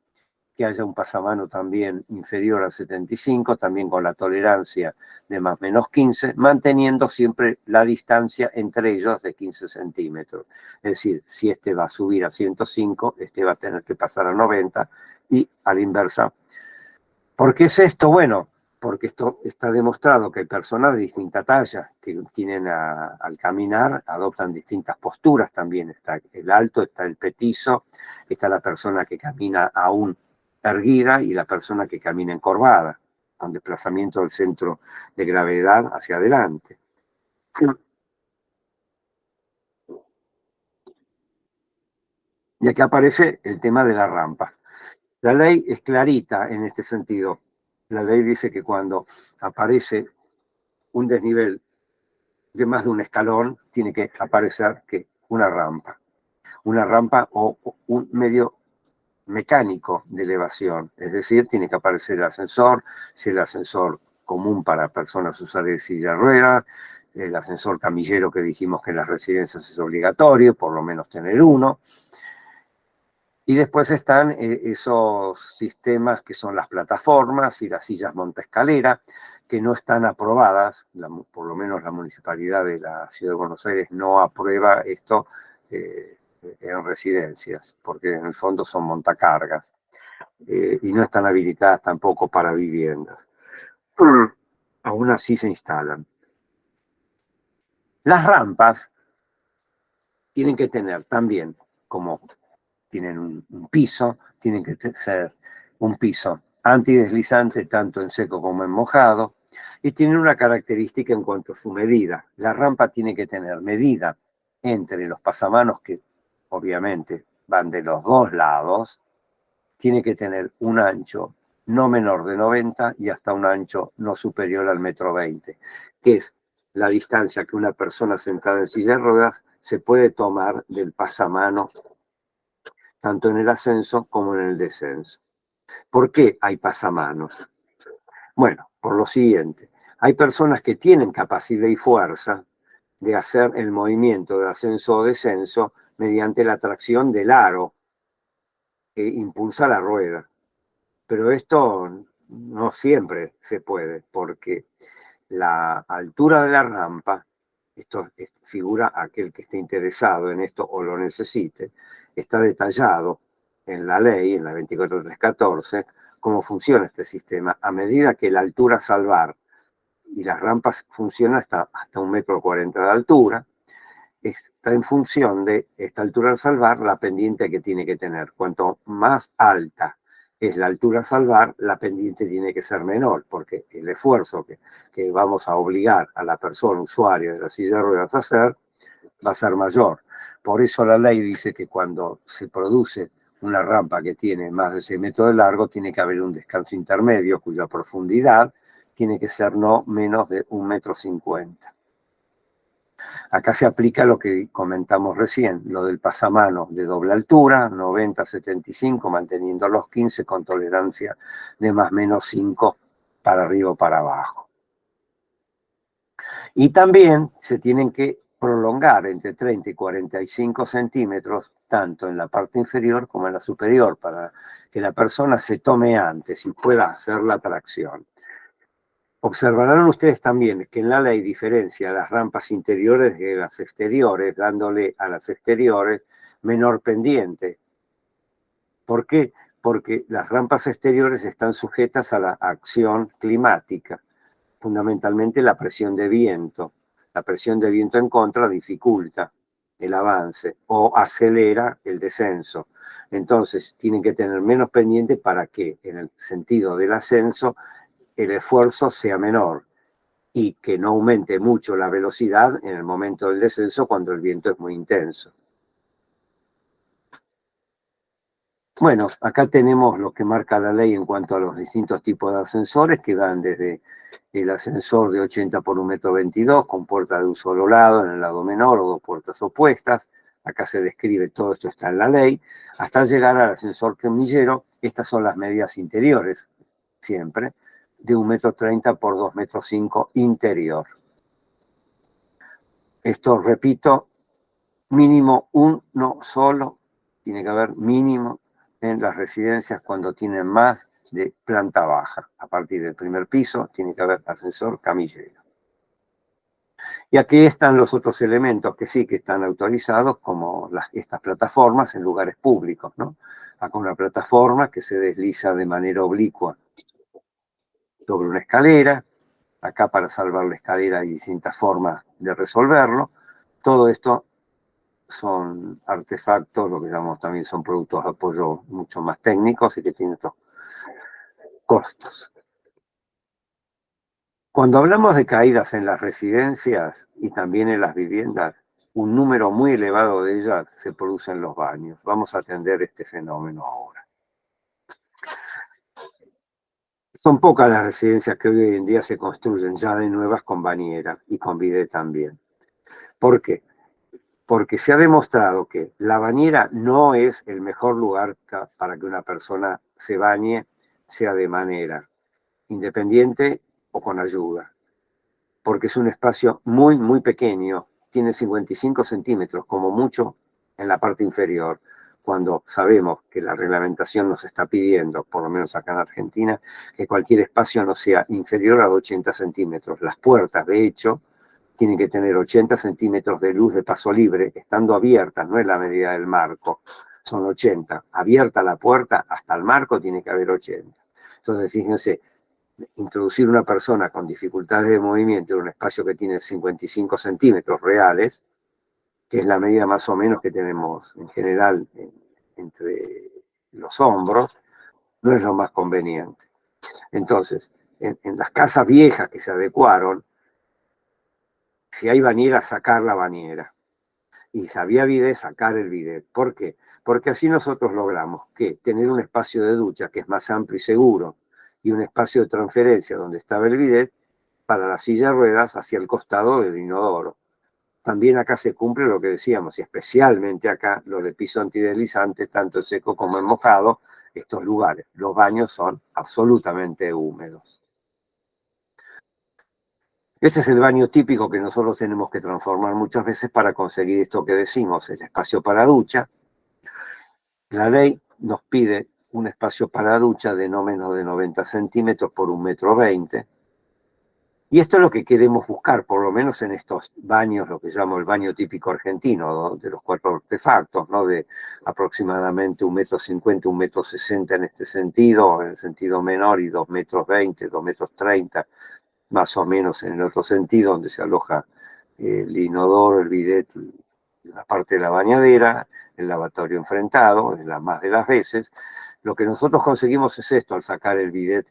que haya un pasamano también inferior al 75, también con la tolerancia de más o menos 15, manteniendo siempre la distancia entre ellos de 15 centímetros. Es decir, si este va a subir a 105, este va a tener que pasar a 90 y a la inversa. ¿Por qué es esto? Bueno, porque esto está demostrado que hay personas de distinta talla que tienen al caminar, adoptan distintas posturas también. Está el alto, está el petizo, está la persona que camina aún erguida y la persona que camina encorvada, con desplazamiento del centro de gravedad hacia adelante. Y aquí aparece el tema de la rampa. La ley es clarita en este sentido. La ley dice que cuando aparece un desnivel de más de un escalón, tiene que aparecer que una rampa o un medio mecánico de elevación, es decir, tiene que aparecer el ascensor, si el ascensor común para personas usar de silla de ruedas, el ascensor camillero que dijimos que en las residencias es obligatorio, por lo menos tener uno. Y después están esos sistemas que son las plataformas y las sillas montaescalera, que no están aprobadas, por lo menos la Municipalidad de la Ciudad de Buenos Aires no aprueba esto en residencias, porque en el fondo son montacargas, y no están habilitadas tampoco para viviendas. Aún así se instalan. Las rampas tienen que tener también, como tienen un piso, tienen que ser un piso antideslizante tanto en seco como en mojado, y tienen una característica en cuanto a su medida. La rampa tiene que tener medida entre los pasamanos, que obviamente van de los 2 lados, tiene que tener un ancho no menor de 90 y hasta un ancho no superior al 1,20 m, que es la distancia que una persona sentada en silla de ruedas se puede tomar del pasamano, tanto en el ascenso como en el descenso. ¿Por qué hay pasamanos? Bueno, por lo siguiente. Hay personas que tienen capacidad y fuerza de hacer el movimiento de ascenso o descenso mediante la tracción del aro que impulsa la rueda. Pero esto no siempre se puede, porque la altura de la rampa, esto figura aquel que esté interesado en esto o lo necesite, está detallado en la ley, en la 24314, cómo funciona este sistema. A medida que la altura salvar y las rampas funcionan hasta 1,40 m de altura, está en función de esta altura al salvar, la pendiente que tiene que tener. Cuanto más alta es la altura a salvar, la pendiente tiene que ser menor, porque el esfuerzo que vamos a obligar a la persona usuaria de la silla de ruedas a hacer va a ser mayor. Por eso la ley dice que cuando se produce una rampa que tiene más de 6 metros de largo, tiene que haber un descanso intermedio cuya profundidad tiene que ser no menos de 1,50 m. Acá se aplica lo que comentamos recién, lo del pasamano de doble altura, 90-75, manteniendo los 15 con tolerancia de más o menos 5 para arriba o para abajo. Y también se tienen que prolongar entre 30 y 45 centímetros, tanto en la parte inferior como en la superior, para que la persona se tome antes y pueda hacer la tracción. Observarán ustedes también que en la ley diferencia las rampas interiores de las exteriores, dándole a las exteriores menor pendiente. ¿Por qué? Porque las rampas exteriores están sujetas a la acción climática, fundamentalmente la presión de viento. La presión de viento en contra dificulta el avance o acelera el descenso. Entonces, tienen que tener menos pendiente para que, en el sentido del ascenso, el esfuerzo sea menor y que no aumente mucho la velocidad en el momento del descenso cuando el viento es muy intenso. Bueno, acá tenemos lo que marca la ley en cuanto a los distintos tipos de ascensores, que van desde el ascensor de 80 por 1,22 m con puerta de un solo lado en el lado menor o dos puertas opuestas. Acá se describe, todo esto está en la ley, hasta llegar al ascensor camillero. Estas son las medidas interiores, siempre, de 1,30 m por 2,5 m interior. Esto, repito, mínimo uno solo, tiene que haber mínimo en las residencias cuando tienen más de planta baja. A partir del primer piso tiene que haber ascensor camillero. Y aquí están los otros elementos que sí que están autorizados, como estas plataformas en lugares públicos, ¿no? Acá una plataforma que se desliza de manera oblicua sobre una escalera. Acá, para salvar la escalera, hay distintas formas de resolverlo. Todo esto son artefactos, lo que llamamos también son productos de apoyo mucho más técnicos y que tienen estos costos. Cuando hablamos de caídas en las residencias y también en las viviendas, un número muy elevado de ellas se produce en los baños. Vamos a atender este fenómeno ahora. Son pocas las residencias que hoy en día se construyen ya de nuevas con bañera y con bidet también. ¿Por qué? Porque se ha demostrado que la bañera no es el mejor lugar para que una persona se bañe, sea de manera independiente o con ayuda. Porque es un espacio muy, muy pequeño, tiene 55 centímetros, como mucho, en la parte inferior, cuando sabemos que la reglamentación nos está pidiendo, por lo menos acá en Argentina, que cualquier espacio no sea inferior a 80 centímetros. Las puertas, de hecho, tienen que tener 80 centímetros de luz de paso libre, estando abiertas, no es la medida del marco, son 80. Abierta la puerta, hasta el marco tiene que haber 80. Entonces, fíjense, introducir una persona con dificultades de movimiento en un espacio que tiene 55 centímetros reales, que es la medida más o menos que tenemos en general entre los hombros, no es lo más conveniente. Entonces, en las casas viejas que se adecuaron, si hay bañera, sacar la bañera. Y si había bidet, sacar el bidet. ¿Por qué? Porque así nosotros logramos que tener un espacio de ducha que es más amplio y seguro y un espacio de transferencia donde estaba el bidet para la silla de ruedas hacia el costado del inodoro. También acá se cumple lo que decíamos, y especialmente acá lo de piso antideslizante, tanto en seco como en mojado, estos lugares. Los baños son absolutamente húmedos. Este es el baño típico que nosotros tenemos que transformar muchas veces para conseguir esto que decimos, el espacio para ducha. La ley nos pide un espacio para ducha de no menos de 90 centímetros por 1,20 m. Y esto es lo que queremos buscar, por lo menos en estos baños, lo que llamo el baño típico argentino, ¿no? De los 4 artefactos, ¿no? De aproximadamente 1,50 m, 1,60 m en este sentido, en el sentido menor, y 2,20 m, 2,30 m, más o menos en el otro sentido, donde se aloja el inodoro, el bidet, la parte de la bañadera, el lavatorio enfrentado, la más de las veces. Lo que nosotros conseguimos es esto, al sacar el bidet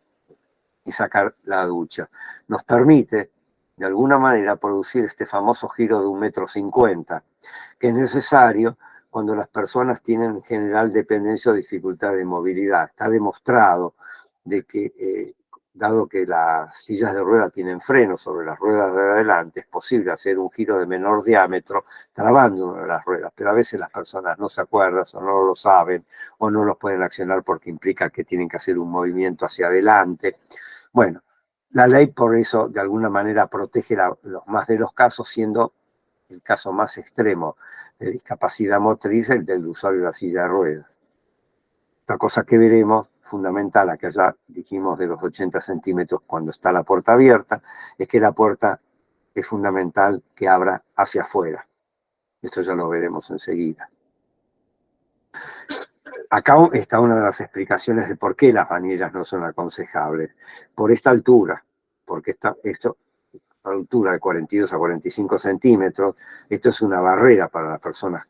y sacar la ducha. Nos permite, de alguna manera, producir este famoso giro de 1,50 m, que es necesario cuando las personas tienen en general dependencia o dificultad de movilidad. Está demostrado de que, dado que las sillas de rueda tienen frenos sobre las ruedas de adelante, es posible hacer un giro de menor diámetro trabando una de las ruedas, pero a veces las personas no se acuerdan o no lo saben o no los pueden accionar porque implica que tienen que hacer un movimiento hacia adelante. Bueno, la ley por eso de alguna manera protege los más de los casos, siendo el caso más extremo de discapacidad motriz el del usuario de la silla de ruedas. Otra cosa que veremos, fundamental, a que ya dijimos de los 80 centímetros cuando está la puerta abierta, es que la puerta es fundamental que abra hacia afuera. Esto ya lo veremos enseguida. Acá está una de las explicaciones de por qué las bañeras no son aconsejables. Por esta altura, porque esto, a altura de 42 a 45 centímetros, esto es una barrera para las personas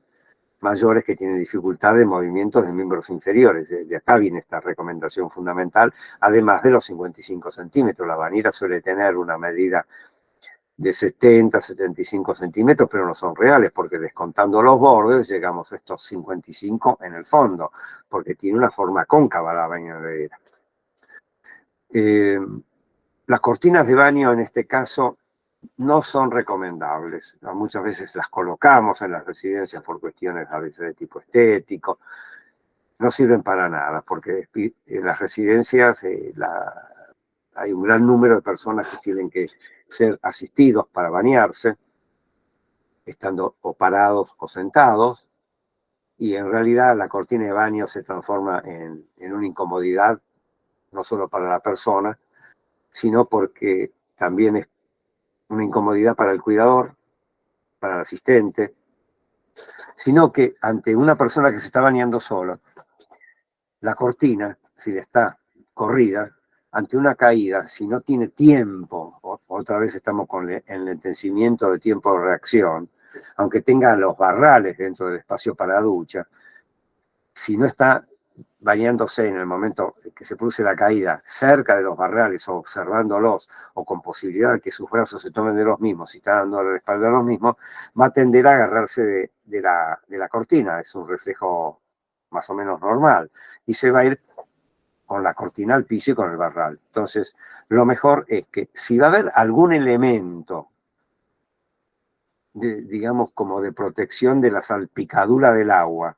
mayores que tienen dificultad de movimientos de miembros inferiores. De acá viene esta recomendación fundamental, además de los 55 centímetros. La bañera suele tener una medida de 70, 75 centímetros, pero no son reales, porque descontando los bordes llegamos a estos 55 en el fondo, porque tiene una forma cóncava la bañadera. Las cortinas de baño en este caso no son recomendables. Muchas veces las colocamos en las residencias por cuestiones a veces de tipo estético. No sirven para nada, porque en las residencias hay un gran número de personas que tienen que ser asistidos para bañarse, estando o parados o sentados, y en realidad la cortina de baño se transforma en una incomodidad, no solo para la persona, sino porque también es una incomodidad para el cuidador, para el asistente, sino que ante una persona que se está bañando sola, la cortina, si le está corrida, ante una caída, si no tiene tiempo, otra vez estamos con el enlentecimiento de tiempo de reacción, aunque tenga los barrales dentro del espacio para ducha, si no está bañándose en el momento que se produce la caída cerca de los barrales o observándolos o con posibilidad de que sus brazos se tomen de los mismos, si está dando la espalda a los mismos, va a tender a agarrarse de la cortina. Es un reflejo más o menos normal y se va a ir con la cortina al piso y con el barral. Entonces, lo mejor es que si va a haber algún elemento, digamos, como de protección de la salpicadura del agua,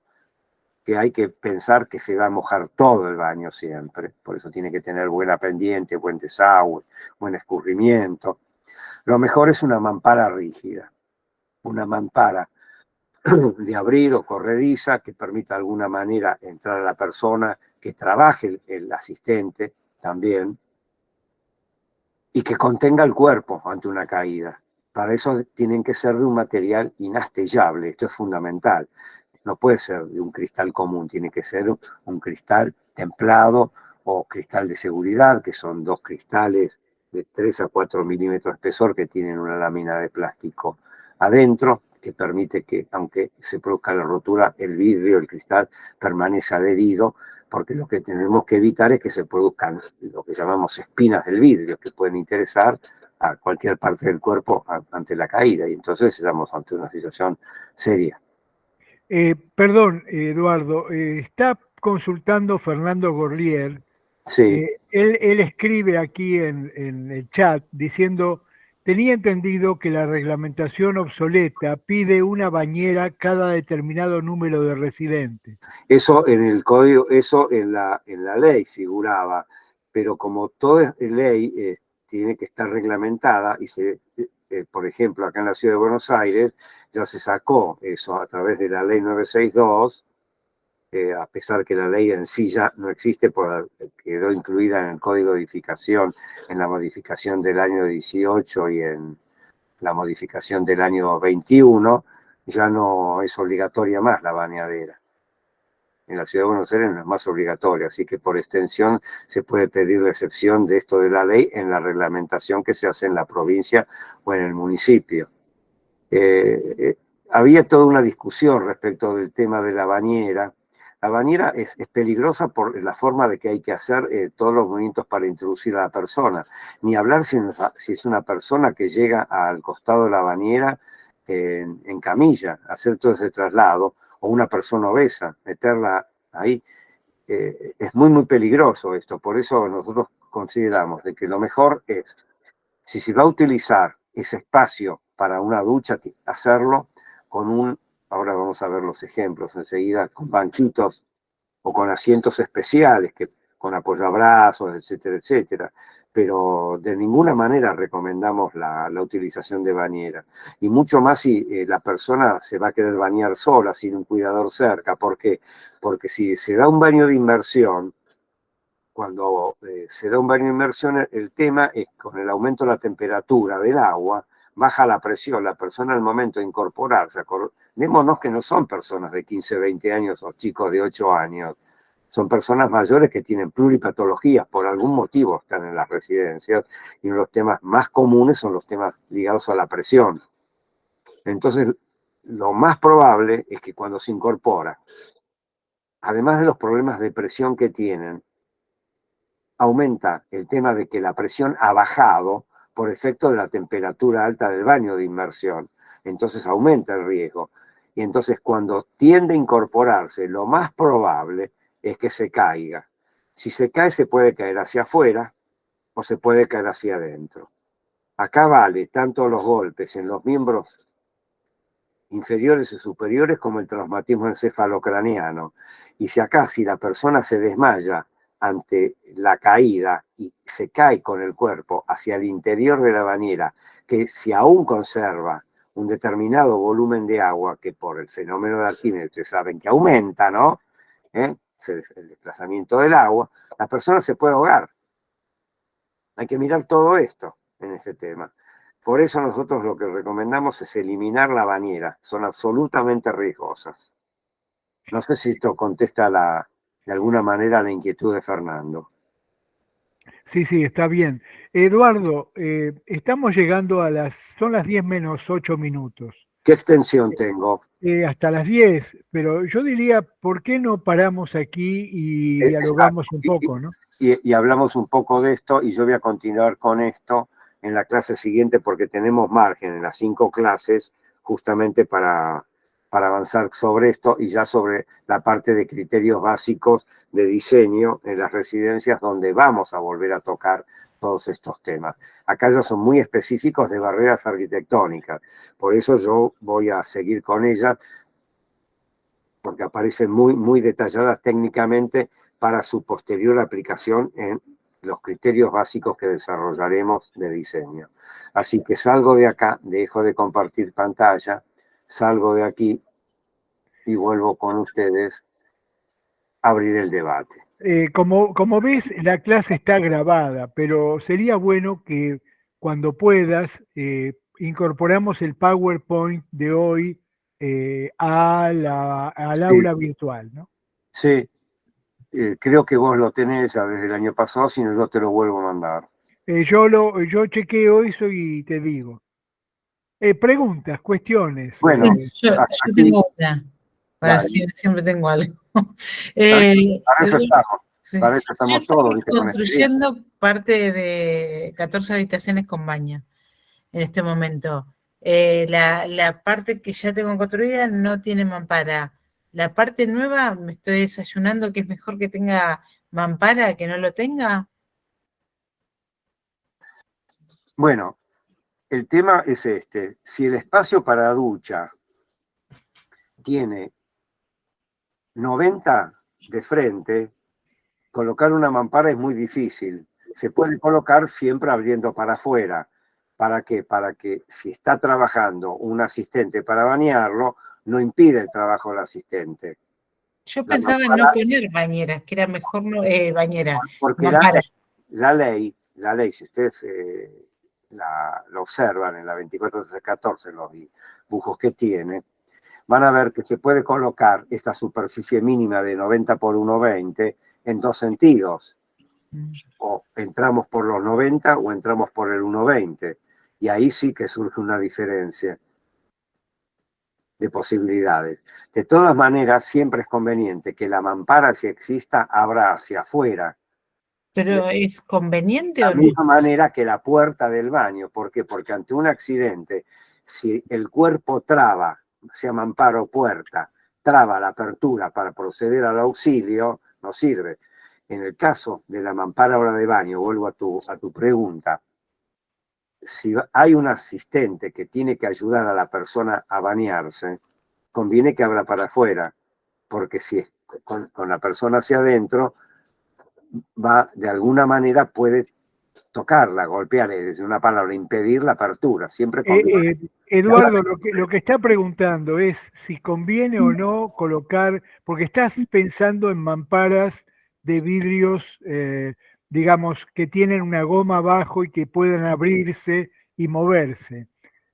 que hay que pensar que se va a mojar todo el baño siempre, por eso tiene que tener buena pendiente, buen desagüe, buen escurrimiento. Lo mejor es una mampara rígida, una mampara de abrir o corrediza que permita de alguna manera entrar a la persona, que trabaje el asistente también, y que contenga el cuerpo ante una caída. Para eso tienen que ser de un material inastellable, esto es fundamental. No puede ser de un cristal común, tiene que ser un cristal templado o cristal de seguridad, que son 2 cristales de 3 a 4 milímetros de espesor que tienen una lámina de plástico adentro, que permite que, aunque se produzca la rotura, el vidrio, el cristal, permanece adherido, porque lo que tenemos que evitar es que se produzcan lo que llamamos espinas del vidrio, que pueden interesar a cualquier parte del cuerpo ante la caída, y entonces estamos ante una situación seria. Perdón, Eduardo, está consultando Fernando Gorlier. Sí. Él escribe aquí en el chat diciendo, tenía entendido que la reglamentación obsoleta pide una bañera cada determinado número de residentes. Eso en el código, eso en la ley figuraba, pero como toda ley tiene que estar reglamentada y por ejemplo, acá en la ciudad de Buenos Aires ya se sacó eso a través de la ley 962, a pesar que la ley en sí ya no existe, quedó incluida en el Código de Edificación, en la modificación del año 18 y en la modificación del año 21, ya no es obligatoria más la bañadera. En la ciudad de Buenos Aires no es más obligatoria, así que por extensión se puede pedir la excepción de esto de la ley en la reglamentación que se hace en la provincia o en el municipio. Había toda una discusión respecto del tema de la bañera. La bañera es peligrosa por la forma de que hay que hacer todos los movimientos para introducir a la persona. Ni hablar si es una persona que llega al costado de la bañera en camilla, hacer todo ese traslado, o una persona obesa, meterla ahí. Es muy, muy peligroso esto. Por eso nosotros consideramos de que lo mejor es, si se va a utilizar ese espacio para una ducha, hacerlo con ahora vamos a ver los ejemplos enseguida, con banquitos o con asientos especiales, con apoyabrazos, etcétera, etcétera. Pero de ninguna manera recomendamos la utilización de bañera. Y mucho más si la persona se va a querer bañar sola, sin un cuidador cerca. ¿Por qué? Porque si se da un baño de inmersión, cuando se da un baño de inmersión, el tema es con el aumento de la temperatura del agua, baja la presión, la persona al momento de incorporarse, acordémonos que no son personas de 15, 20 años o chicos de 8 años, son personas mayores que tienen pluripatologías, por algún motivo están en las residencias, y uno de los temas más comunes son los temas ligados a la presión. Entonces, lo más probable es que cuando se incorpora, además de los problemas de presión que tienen, aumenta el tema de que la presión ha bajado por efecto de la temperatura alta del baño de inmersión. Entonces aumenta el riesgo. Y entonces cuando tiende a incorporarse, lo más probable es que se caiga. Si se cae, se puede caer hacia afuera o se puede caer hacia adentro. Acá vale tanto los golpes en los miembros inferiores y superiores como el traumatismo encefalocraniano. Y si la persona se desmaya ante la caída y se cae con el cuerpo hacia el interior de la bañera, que si aún conserva un determinado volumen de agua, que por el fenómeno de Arquímedes ustedes saben que aumenta, ¿no? El desplazamiento del agua, la persona se puede ahogar. Hay que mirar todo esto en este tema. Por eso nosotros lo que recomendamos es eliminar la bañera. Son absolutamente riesgosas. No sé si esto contesta de alguna manera la inquietud de Fernando. Sí, sí, está bien. Eduardo, estamos llegando son las 10 menos 8 minutos. ¿Qué extensión tengo? Hasta las 10, pero yo diría, ¿por qué no paramos aquí y dialogamos un poco, ¿no? Y hablamos un poco de esto, y yo voy a continuar con esto en la clase siguiente porque tenemos margen en las 5 clases justamente para avanzar sobre esto y ya sobre la parte de criterios básicos de diseño en las residencias, donde vamos a volver a tocar todos estos temas. Acá ya son muy específicos de barreras arquitectónicas, por eso yo voy a seguir con ellas, porque aparecen muy, muy detalladas técnicamente para su posterior aplicación en los criterios básicos que desarrollaremos de diseño. Así que salgo de acá, dejo de compartir pantalla, salgo de aquí y vuelvo con ustedes a abrir el debate. Como ves, la clase está grabada, pero sería bueno que cuando puedas incorporamos el PowerPoint de hoy al aula virtual, ¿no? Sí, creo que vos lo tenés ya desde el año pasado, si no yo te lo vuelvo a mandar. Yo chequeo eso y te digo. Preguntas, cuestiones. Bueno, yo aquí, tengo una. Dale. Siempre tengo algo. Para eso estamos. Sí. Para eso Yo estamos estoy todos, ¿viste? Con experiencia. construyendo parte de 14 habitaciones con baño en este momento. La parte que ya tengo construida no tiene mampara. La parte nueva me estoy desayunando que es mejor que tenga mampara que no lo tenga. Bueno, el tema es este. Si el espacio para ducha tiene 90 de frente, colocar una mampara es muy difícil. se puede colocar siempre abriendo para afuera. ¿Para qué? Para que si está trabajando un asistente para bañarlo, no impide el trabajo del asistente. Yo La pensaba en no mampara, poner bañeras, que era mejor no, bañera, porque mampara. la ley, si ustedes lo observan en la 2414, en los dibujos que tiene, van a ver que se puede colocar esta superficie mínima de 90 por 1,20 en dos sentidos. O entramos por los 90 o entramos por el 1,20. Y ahí sí que surge una diferencia de posibilidades. De todas maneras, siempre es conveniente que la mampara, si exista, abra hacia afuera. ¿Pero es conveniente De o la no? misma manera que la puerta del baño. ¿Por qué? Porque ante un accidente, si el cuerpo traba, sea mampara o puerta, traba la apertura para proceder al auxilio, no sirve. En el caso de la mampara ahora de baño, vuelvo a tu pregunta, si hay un asistente que tiene que ayudar a la persona a bañarse, conviene que abra para afuera, porque si es con la persona hacia adentro, va de alguna manera puede tocarla, golpear, es decir, una palabra, impedir la apertura. Siempre conviene. Eduardo, lo que está preguntando es si conviene o no colocar, porque estás pensando en mamparas de vidrios, digamos, que tienen una goma abajo y que puedan abrirse y moverse.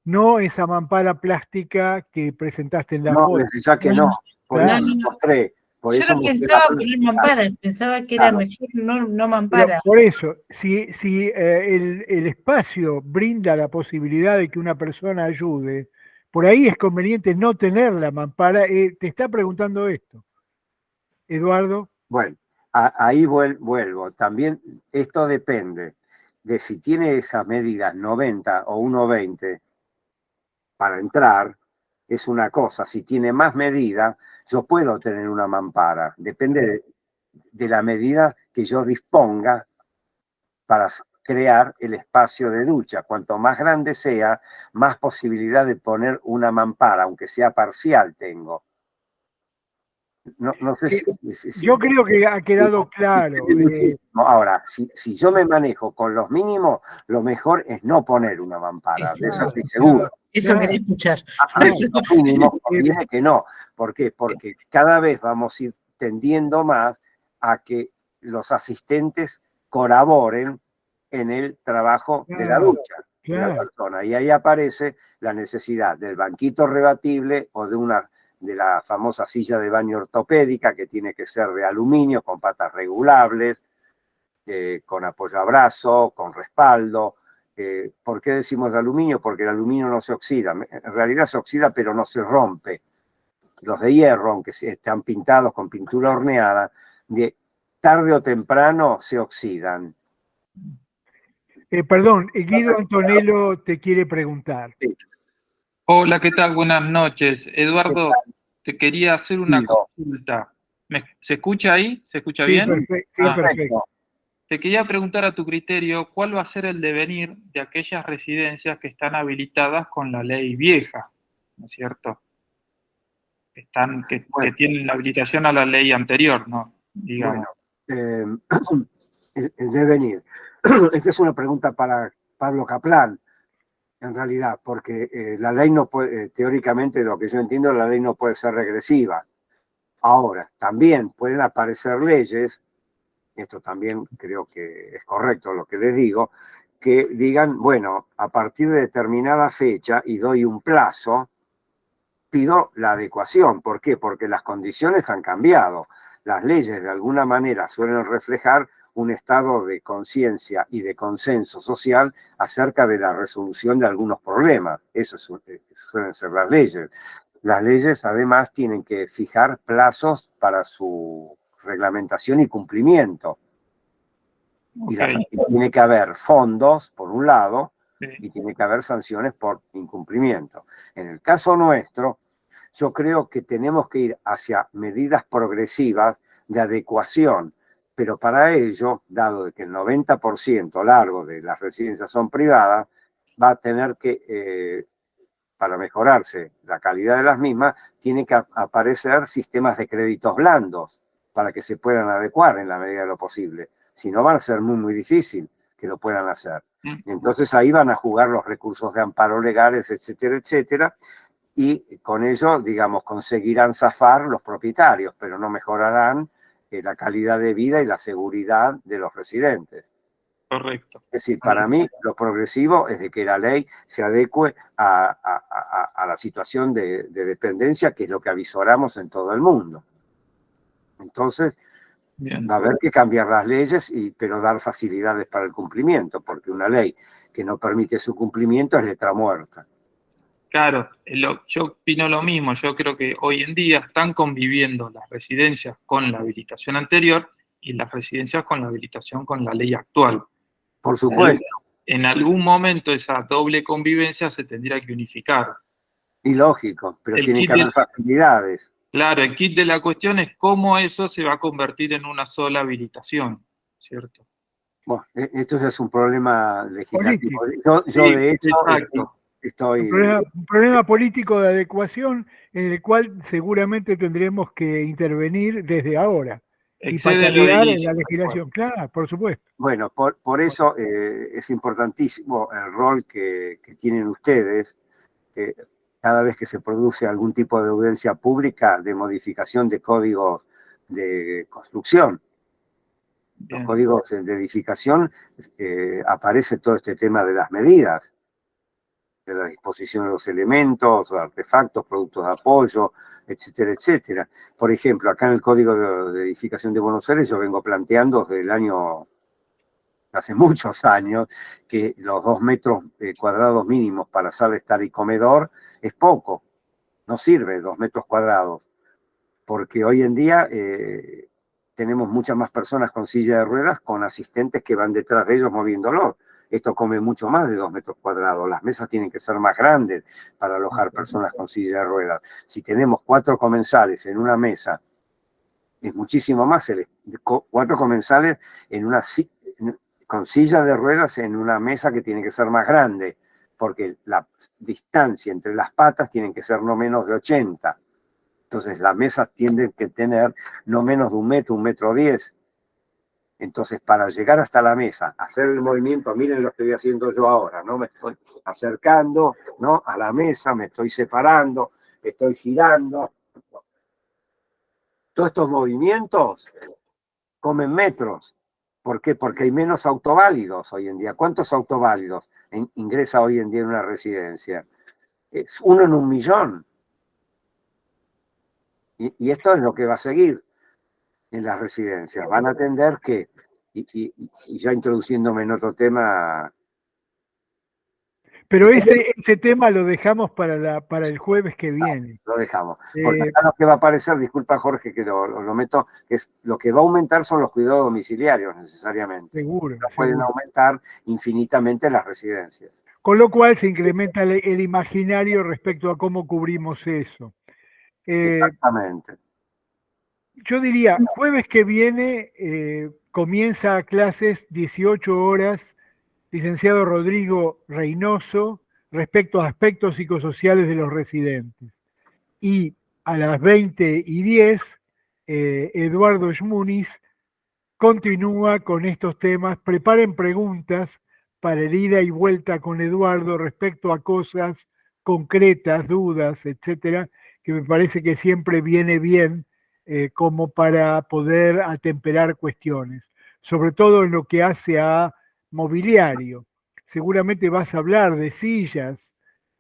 No esa mampara plástica que presentaste en la No, foto. desde ya que no. Por Claro. eso No, lo no. mostré. Por Yo eso no mostré pensaba la poner plástica. mampara, pensaba que era Claro. mejor no Pero mampara. por eso, si el espacio brinda la posibilidad de que una persona ayude, por ahí es conveniente no tener la mampara. Te está preguntando esto, Eduardo. Bueno, ahí vuelvo. También esto depende de si tiene esas medidas 90 o 1,20 para entrar, es una cosa. Si tiene más medida, yo puedo tener una mampara. Depende de la medida que yo disponga para crear el espacio de ducha. Cuanto más grande sea, más posibilidad de poner una mampara, aunque sea parcial, tengo. No sé si Yo creo que ha quedado claro. ahora, si yo me manejo con los mínimos, lo mejor es no poner una mampara, Eso, de eso estoy Claro, seguro. eso claro. quería escuchar. Los mínimos conviene que no. ¿Por qué? Porque cada vez vamos a ir tendiendo más a que los asistentes colaboren en el trabajo de la Claro, ducha de la claro. persona. Y ahí aparece la necesidad del banquito rebatible o de la famosa silla de baño ortopédica, que tiene que ser de aluminio, con patas regulables, con apoyabrazo, con respaldo. ¿Por qué decimos de aluminio? Porque el aluminio no se oxida. En realidad se oxida, pero no se rompe. Los de hierro, aunque están pintados con pintura horneada, tarde o temprano se oxidan. Perdón, Guido Antonello te quiere preguntar. Sí. Hola, ¿qué tal? Buenas noches. Eduardo, te quería hacer una Guido. consulta. ¿Se escucha ahí? ¿Se escucha Sí, bien? perfecto. Sí, perfecto. Te quería preguntar a tu criterio, ¿cuál va a ser el devenir de aquellas residencias que están habilitadas con la ley vieja? ¿No es cierto? Que tienen la habilitación a la ley anterior, ¿no? Digamos. Bueno, el devenir. Esta es una pregunta para Pablo Kaplan, en realidad, porque la ley no puede, teóricamente, de lo que yo entiendo, la ley no puede ser regresiva. Ahora, también pueden aparecer leyes, esto también creo que es correcto lo que les digo, que digan, bueno, a partir de determinada fecha y doy un plazo, pido la adecuación. ¿Por qué? Porque las condiciones han cambiado. Las leyes de alguna manera suelen reflejar un estado de conciencia y de consenso social acerca de la resolución de algunos problemas. Eso suelen ser las leyes. Las leyes además tienen que fijar plazos para su reglamentación y cumplimiento. Y tiene que haber fondos, por un lado, y tiene que haber sanciones por incumplimiento. En el caso nuestro, yo creo que tenemos que ir hacia medidas progresivas de adecuación, pero para ello, dado que el 90% largo de las residencias son privadas, va a tener que, para mejorarse la calidad de las mismas, tiene que aparecer sistemas de créditos blandos para que se puedan adecuar en la medida de lo posible. Si no, van a ser muy, muy difícil que lo puedan hacer. Mm. Entonces ahí van a jugar los recursos de amparo legales, etcétera, etcétera, y con ello, digamos, conseguirán zafar los propietarios, pero no mejorarán la calidad de vida y la seguridad de los residentes. Correcto. Es decir, para mí lo progresivo es de que la ley se adecue a la situación de dependencia, que es lo que avisoramos en todo el mundo. Entonces, Bien. va a haber que cambiar las leyes, pero dar facilidades para el cumplimiento, porque una ley que no permite su cumplimiento es letra muerta. Claro, yo opino lo mismo. Yo creo que hoy en día están conviviendo las residencias con la habilitación anterior y las residencias con la habilitación con la ley actual. Por supuesto. En algún momento esa doble convivencia se tendría que unificar. Y lógico, pero El tiene kit que haber facilidades. Claro, el kit de la cuestión es cómo eso se va a convertir en una sola habilitación, ¿cierto? Bueno, esto ya es un problema legislativo. Yo Sí, de hecho, exacto. estoy... Un problema político de adecuación en el cual seguramente tendremos que intervenir desde ahora y Excede lo patalear en edilicio, la legislación. Claro, por supuesto. Bueno, por eso es importantísimo el rol que tienen ustedes cada vez que se produce algún tipo de audiencia pública de modificación de códigos de construcción. Bien. Los códigos de edificación aparece todo este tema de las medidas, de la disposición de los elementos, artefactos, productos de apoyo, etcétera, etcétera. Por ejemplo, acá en el Código de Edificación de Buenos Aires yo vengo planteando desde el año, hace muchos años, que los 2 metros cuadrados mínimos para sala, estar y comedor es poco, no sirve 2 metros cuadrados, porque hoy en día tenemos muchas más personas con silla de ruedas con asistentes que van detrás de ellos moviéndolo. Esto come mucho más de 2 metros cuadrados. Las mesas tienen que ser más grandes para alojar personas con silla de ruedas. Si tenemos 4 comensales en una mesa, es muchísimo más. 4 comensales con silla de ruedas en una mesa que tiene que ser más grande, porque la distancia entre las patas tiene que ser no menos de 80. Entonces las mesas tienden que tener no menos de 1 metro, 1,10 metros. Entonces, para llegar hasta la mesa, hacer el movimiento, miren lo que estoy haciendo yo ahora, ¿no? Me estoy acercando, ¿no?, a la mesa, me estoy separando, estoy girando. Todos estos movimientos comen metros. ¿Por qué? Porque hay menos autoválidos hoy en día. ¿Cuántos autoválidos ingresa hoy en día en una residencia? Es 1 en 1 millón. Y esto es lo que va a seguir en las residencias. Van a atender que, y ya introduciéndome en otro tema... Pero ese tema lo dejamos para el jueves que viene. Lo dejamos. Porque acá lo que va a aparecer, disculpa Jorge que lo meto, es lo que va a aumentar son los cuidados domiciliarios necesariamente. Seguro. No pueden aumentar infinitamente las residencias. Con lo cual se incrementa el imaginario respecto a cómo cubrimos eso. Exactamente. Yo diría, jueves que viene comienza clases 18 horas, licenciado Rodrigo Reynoso, respecto a aspectos psicosociales de los residentes. Y a las 20:10, Eduardo Schmuniz continúa con estos temas. Preparen preguntas para el ida y vuelta con Eduardo respecto a cosas concretas, dudas, etcétera, que me parece que siempre viene bien como para poder atemperar cuestiones, sobre todo en lo que hace a mobiliario. Seguramente vas a hablar de sillas,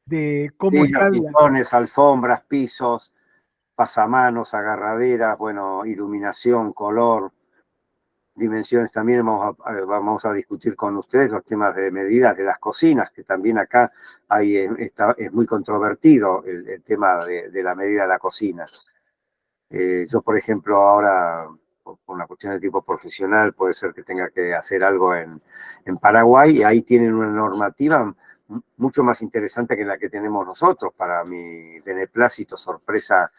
de cómo sillas, sillones, alfombras, pisos, pasamanos, agarraderas, bueno, iluminación, color, dimensiones. También vamos a discutir con ustedes los temas de medidas de las cocinas, que también acá es muy controvertido el tema de la medida de la cocina. Yo, por ejemplo, ahora, por una cuestión de tipo profesional, puede ser que tenga que hacer algo en Paraguay, y ahí tienen una normativa mucho más interesante que la que tenemos nosotros. Para mi beneplácito, sorpresa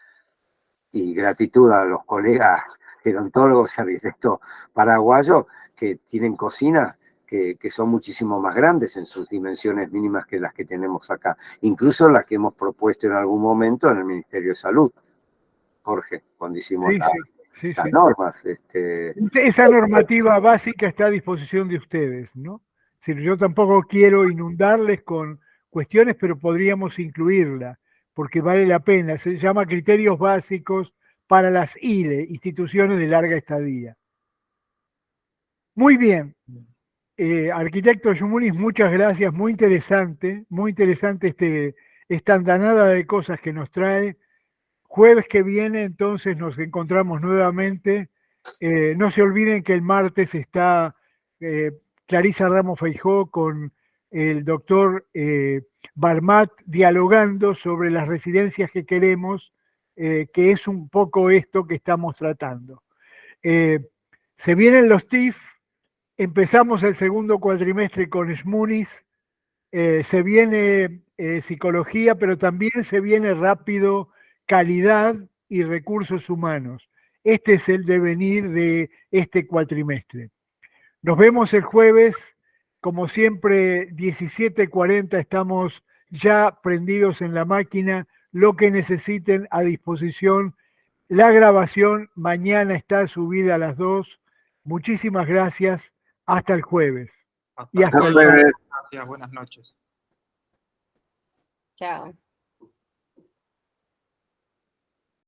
y gratitud a los colegas gerontólogos y arquitectos paraguayos que tienen cocinas que son muchísimo más grandes en sus dimensiones mínimas que las que tenemos acá, incluso las que hemos propuesto en algún momento en el Ministerio de Salud. Jorge, cuando hicimos Sí, las sí. normas. Esa normativa básica está a disposición de ustedes, ¿no? Es decir, yo tampoco quiero inundarles con cuestiones, pero podríamos incluirla, porque vale la pena. Se llama criterios básicos para las ILE, instituciones de larga estadía. Muy bien. Arquitecto Yumunis, muchas gracias. Muy interesante esta andanada de cosas que nos trae. Jueves que viene, entonces, nos encontramos nuevamente. No se olviden que el martes está Clarisa Ramos Feijó con el doctor Barmat dialogando sobre las residencias que queremos, que es un poco esto que estamos tratando. Se vienen los TIF, empezamos el segundo cuatrimestre con Shmunis, se viene psicología, pero también se viene rápido calidad y recursos humanos. Este es el devenir de este cuatrimestre. Nos vemos el jueves, como siempre, 17:40, estamos ya prendidos en la máquina, lo que necesiten a disposición. La grabación mañana está subida a las 2. Muchísimas gracias. Hasta el jueves. Hasta Y hasta el luego. jueves. Gracias, buenas noches. Chao.